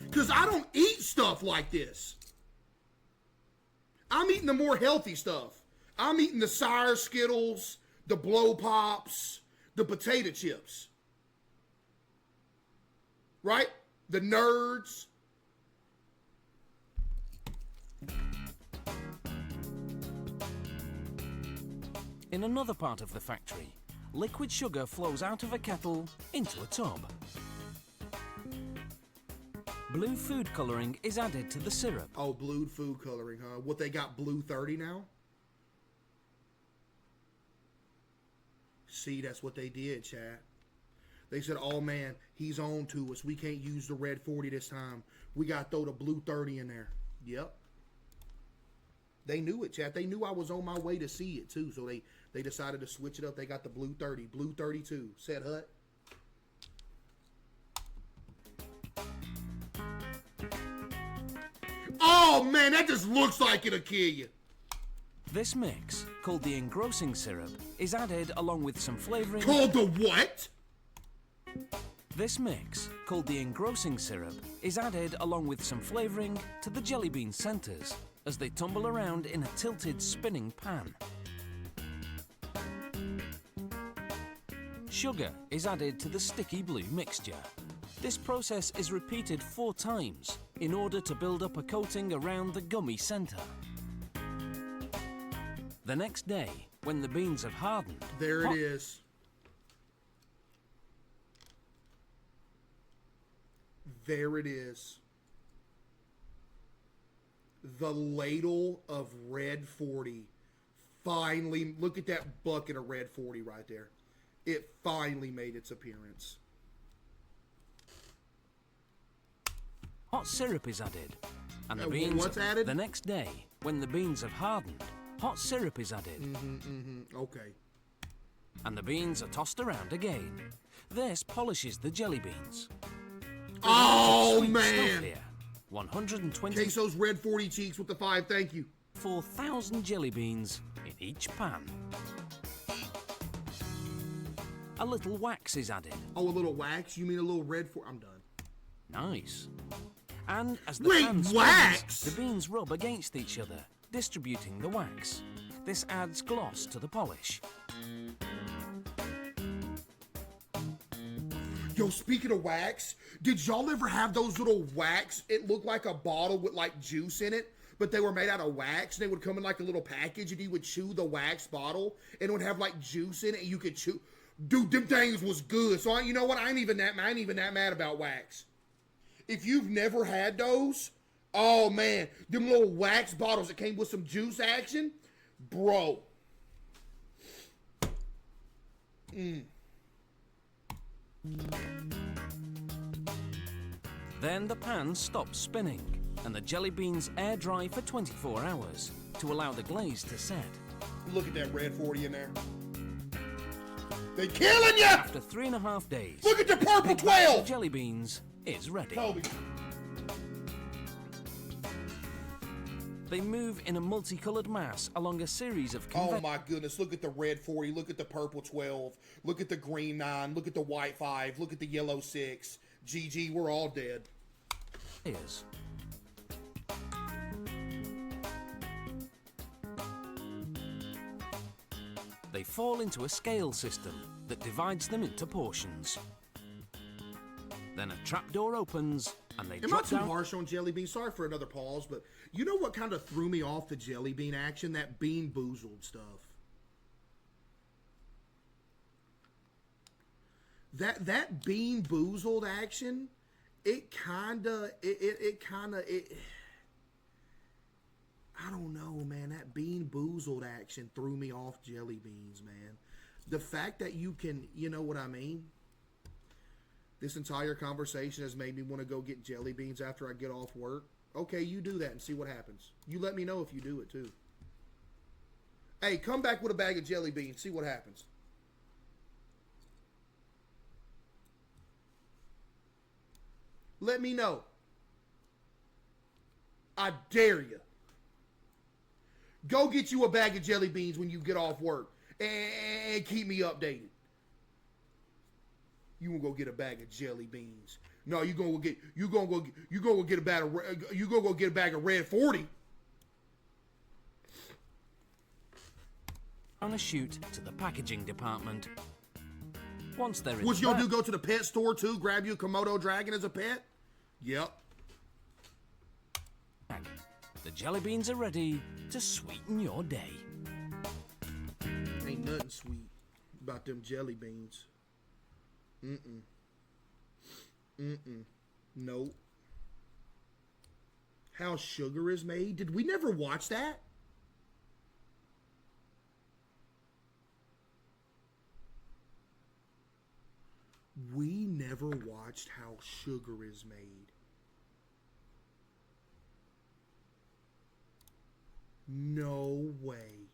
Because I don't eat stuff like this. I'm eating the more healthy stuff. I'm eating the Sour Skittles, the Blow Pops, the potato chips. Right? The Nerds. In another part of the factory, liquid sugar flows out of a kettle into a tub. Blue food coloring is added to the syrup. Oh, blue food coloring, huh? What, they got blue 30 now? See, that's what they did, chat. They said, oh man, he's on to us. We can't use the red 40 this time. We got to throw the blue 30 in there. Yep. They knew it, chat. They knew I was on my way to see it, too. So they decided to switch it up. They got the blue 30. Blue 32. Said Hut. Oh, man, that just looks like it'll kill you. This mix, called the engrossing syrup, is added along with some flavoring... Called the what? This mix, called the engrossing syrup, is added along with some flavoring to the jelly bean centers as they tumble around in a tilted spinning pan. Sugar is added to the sticky blue mixture. This process is repeated 4 times in order to build up a coating around the gummy center. The next day, when the beans have hardened... There it is. There it is. The ladle of red 40. Finally, look at that bucket of red 40 right there. It finally made its appearance. Hot syrup is added. And the beans... What's added? The next day, when the beans have hardened, hot syrup is added. Okay. And the beans are tossed around again. This polishes the jelly beans. Oh, man! 120... CaseOh's red 40 cheeks with the 5, thank you. 4,000 jelly beans in each pan. A little wax is added. Oh, a little wax? You mean a little red 40? I'm done. Nice. And as the pan spins, wax? the beans rub against each other, distributing the wax. This adds gloss to the polish. Yo, speaking of wax, did y'all ever have those little wax? It looked like a bottle with like juice in it, but they were made out of wax. They would come in like a little package, and you would chew the wax bottle, and it would have like juice in it, and you could chew. Dude, them things was good. So you know what? I ain't even that mad about wax. If you've never had those, oh man, them little wax bottles that came with some juice action, bro. Then the pan stops spinning, and the jelly beans air dry for 24 hours to allow the glaze to set. Look at that red 40 in there. They killing ya! After 3.5 days, look at the purple 12! Jelly beans is ready. Kobe. They move in a multicolored mass along a series of conveyors. Oh my goodness, look at the red 40, look at the purple 12, look at the green 9, look at the white 5, look at the yellow 6. GG, we're all dead. Yes. They fall into a scale system that divides them into portions. Then a trapdoor opens and they Am I drop too down. harsh on jelly beans? Sorry for another pause, but you know what kind of threw me off the jelly bean action? That Bean Boozled stuff. That Bean Boozled action, it I don't know, man. That Bean Boozled action threw me off jelly beans, man. The fact that you can, you know what I mean? This entire conversation has made me want to go get jelly beans after I get off work. Okay, you do that and see what happens. You let me know if you do it too. Hey, come back with a bag of jelly beans. See what happens. Let me know. I dare you. Go get you a bag of jelly beans when you get off work and keep me updated. You gonna go get a bag of jelly beans? No, you gonna go get a bag of Red 40. On a shoot to the packaging department. Once they're in What you gonna do? Go to the pet store too? Grab you a Komodo dragon as a pet? Yep. The jelly beans are ready to sweeten your day. Ain't nothing sweet about them jelly beans. Nope. How sugar is made? Did we never watch that? We never watched how sugar is made. No way.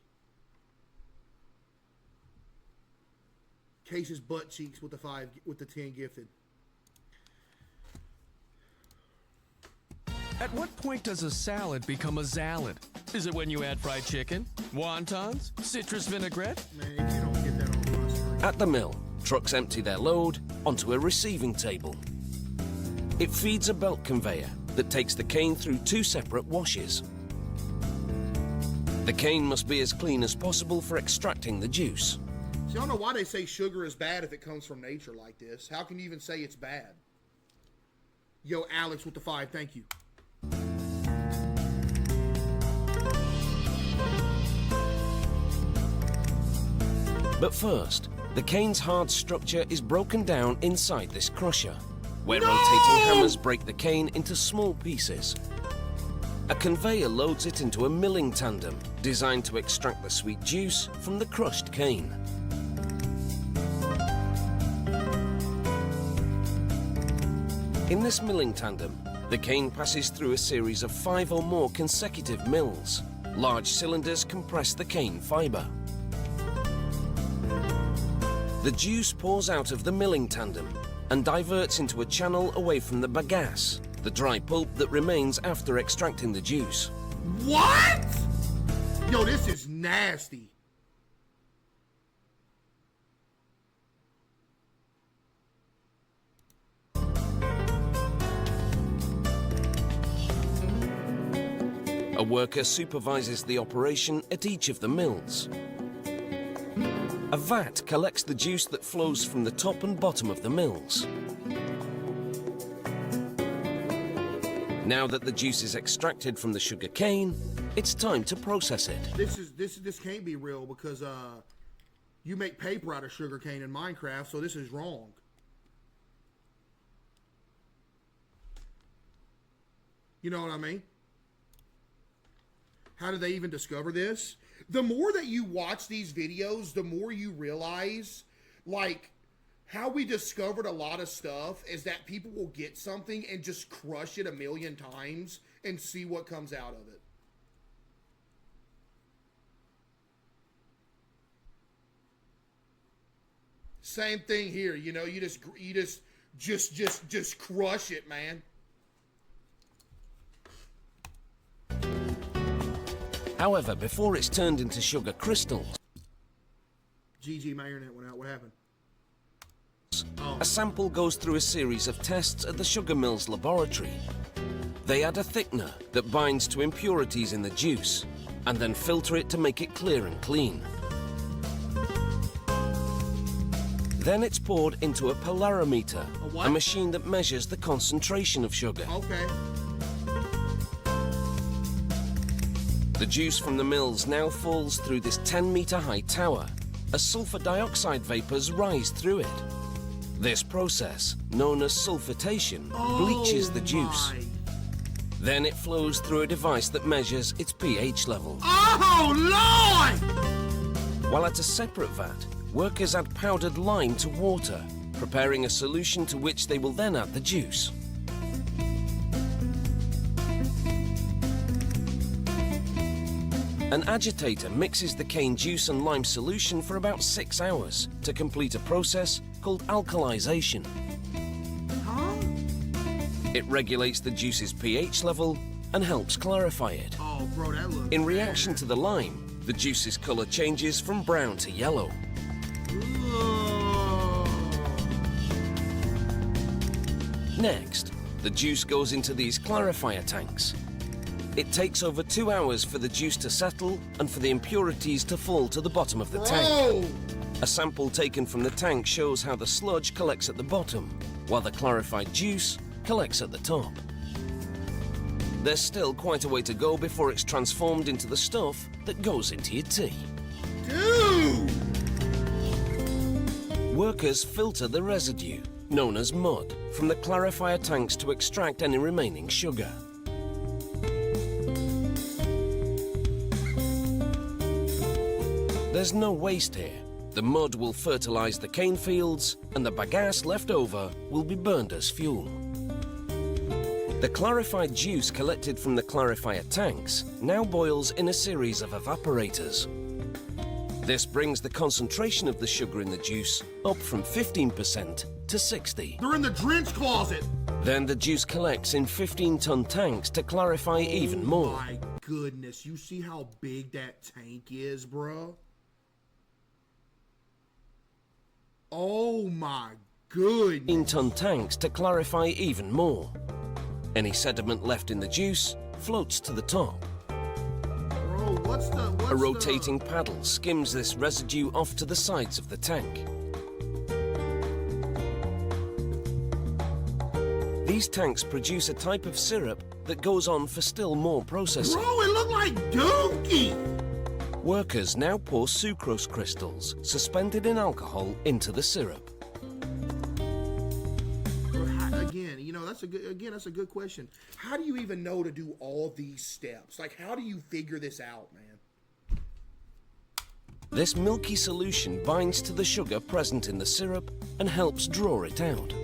Case's butt cheeks with the 10 gifted. At what point does a salad become a salad? Is it when you add fried chicken, wontons, citrus vinaigrette? Man, you don't get that on my screen. At the mill, trucks empty their load onto a receiving table. It feeds a belt conveyor that takes the cane through 2 separate washes. The cane must be as clean as possible for extracting the juice. See, I don't know why they say sugar is bad if it comes from nature like this. How can you even say it's bad? Yo, Alex with the 5, thank you. But first, the cane's hard structure is broken down inside this crusher, where rotating hammers break the cane into small pieces. A conveyor loads it into a milling tandem designed to extract the sweet juice from the crushed cane. In this milling tandem, the cane passes through a series of 5 or more consecutive mills. Large cylinders compress the cane fibre. The juice pours out of the milling tandem and diverts into a channel away from the bagasse, the dry pulp that remains after extracting the juice. What? Yo, this is nasty. A worker supervises the operation at each of the mills. A vat collects the juice that flows from the top and bottom of the mills. Now that the juice is extracted from the sugar cane, it's time to process it. This can't be real because you make paper out of sugar cane in Minecraft, so this is wrong. You know what I mean? How did they even discover this? The more that you watch these videos, the more you realize, like, how we discovered a lot of stuff is that people will get something and just crush it a million times and see what comes out of it. Same thing here, you know, you just crush it, man. However, before it's turned into sugar crystals, GG, my internet went out. What happened? a sample goes through a series of tests at the sugar mill's laboratory. They add a thickener that binds to impurities in the juice, and then filter it to make it clear and clean. Then it's poured into a polarimeter, a machine that measures the concentration of sugar. Okay. The juice from the mills now falls through this 10-meter high tower as sulfur dioxide vapors rise through it. This process, known as sulfitation, bleaches the juice. Then it flows through a device that measures its pH level. Oh, Lord! While at a separate vat, workers add powdered lime to water, preparing a solution to which they will then add the juice. An agitator mixes the cane juice and lime solution for about 6 hours to complete a process called alkalization. It regulates the juice's pH level and helps clarify it. Oh, bro, that looks In reaction to the lime, the juice's color changes from brown to yellow. Next, the juice goes into these clarifier tanks. It takes over 2 hours for the juice to settle and for the impurities to fall to the bottom of the tank. A sample taken from the tank shows how the sludge collects at the bottom, while the clarified juice collects at the top. There's still quite a way to go before it's transformed into the stuff that goes into your tea. Dude! Workers filter the residue, known as mud, from the clarifier tanks to extract any remaining sugar. There's no waste here. The mud will fertilize the cane fields, and the bagasse left over will be burned as fuel. The clarified juice collected from the clarifier tanks now boils in a series of evaporators. This brings the concentration of the sugar in the juice up from 15% to 60%. They're in the drench closet. Then the juice collects in 15-ton tanks to clarify even more. Oh my goodness, you see how big that tank is, bro? Oh my goodness. 15-ton tanks to clarify even more. Any sediment left in the juice floats to the top. Bro, what's a rotating paddle skims this residue off to the sides of the tank. These tanks produce a type of syrup that goes on for still more processing. Bro, it looked like dookie! Workers now pour sucrose crystals suspended in alcohol into the syrup. Again, you know, that's a good question. How do you even know to do all these steps? Like, how do you figure this out, man? This milky solution binds to the sugar present in the syrup and helps draw it out.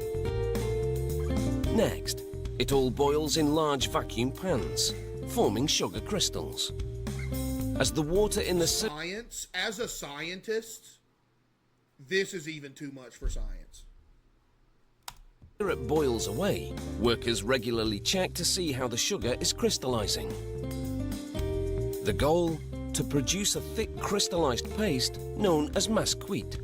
Next, it all boils in large vacuum pans, forming sugar crystals. As the water in the science, as a scientist, this is even too much for science. Syrup boils away, workers regularly check to see how the sugar is crystallizing. The goal? To produce a thick crystallized paste known as masquite.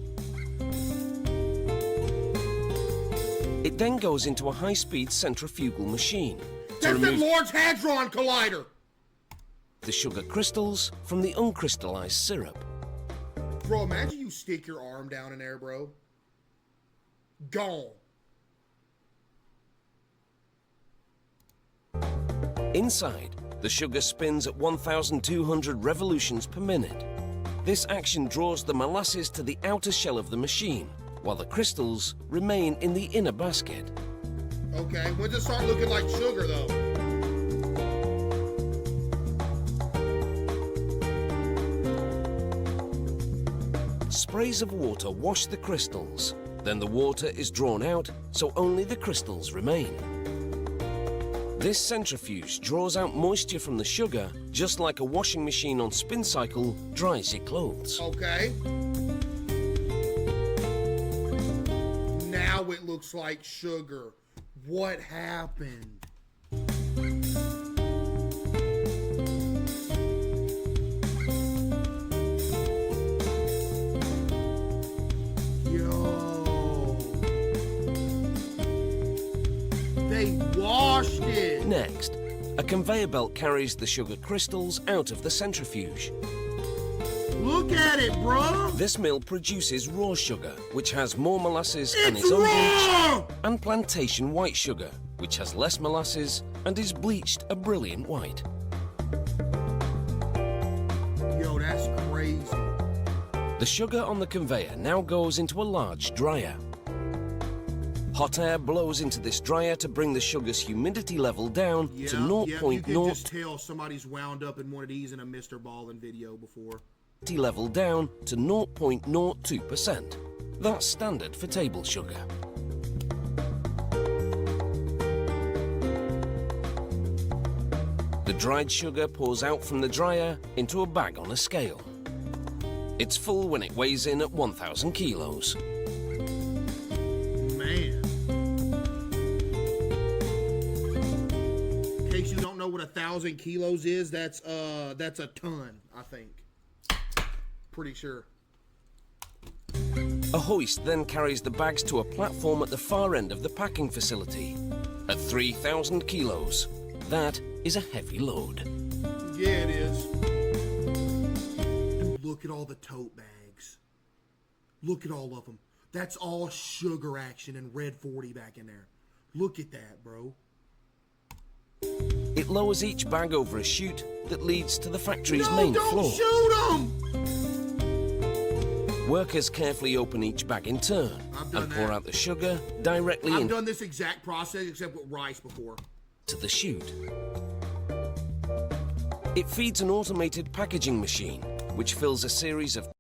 It then goes into a high-speed centrifugal machine to That's the remove Large Hadron Collider! The sugar crystals from the uncrystallized syrup. Bro, imagine you stick your arm down in there, bro. Gone. Inside, the sugar spins at 1,200 revolutions per minute. This action draws the molasses to the outer shell of the machine, while the crystals remain in the inner basket. Okay, when does it start looking like sugar, though? Sprays of water wash the crystals. Then the water is drawn out, so only the crystals remain. This centrifuge draws out moisture from the sugar, just like a washing machine on spin cycle dries your clothes. Okay. Now it looks like sugar. What happened? They washed it! Next, a conveyor belt carries the sugar crystals out of the centrifuge. Look at it, bro! This mill produces raw sugar, which has more molasses and is unbleached, and plantation white sugar, which has less molasses and is bleached a brilliant white. Yo, that's crazy. The sugar on the conveyor now goes into a large dryer. Hot air blows into this dryer to bring the sugar's humidity level down to You 0.0 can just tell somebody's wound up in one of these in a Mr. Ballin video before. level down to 0.02%. That's standard for table sugar. The dried sugar pours out from the dryer into a bag on a scale. It's full when it weighs in at 1,000 kilos. Man. In case you don't know what 1,000 kilos is, that's a ton, I think. Pretty sure. A hoist then carries the bags to a platform at the far end of the packing facility. At 3,000 kilos, that is a heavy load. Yeah, it is. Dude, look at all the tote bags. Look at all of them. That's all sugar action and red 40 back in there. Look at that, bro. It lowers each bag over a chute that leads to the factory's No, main don't floor. shoot them! Workers carefully open each bag in turn and pour out the sugar directly I've into done this exact process except with rice before. the chute. It feeds an automated packaging machine, which fills a series of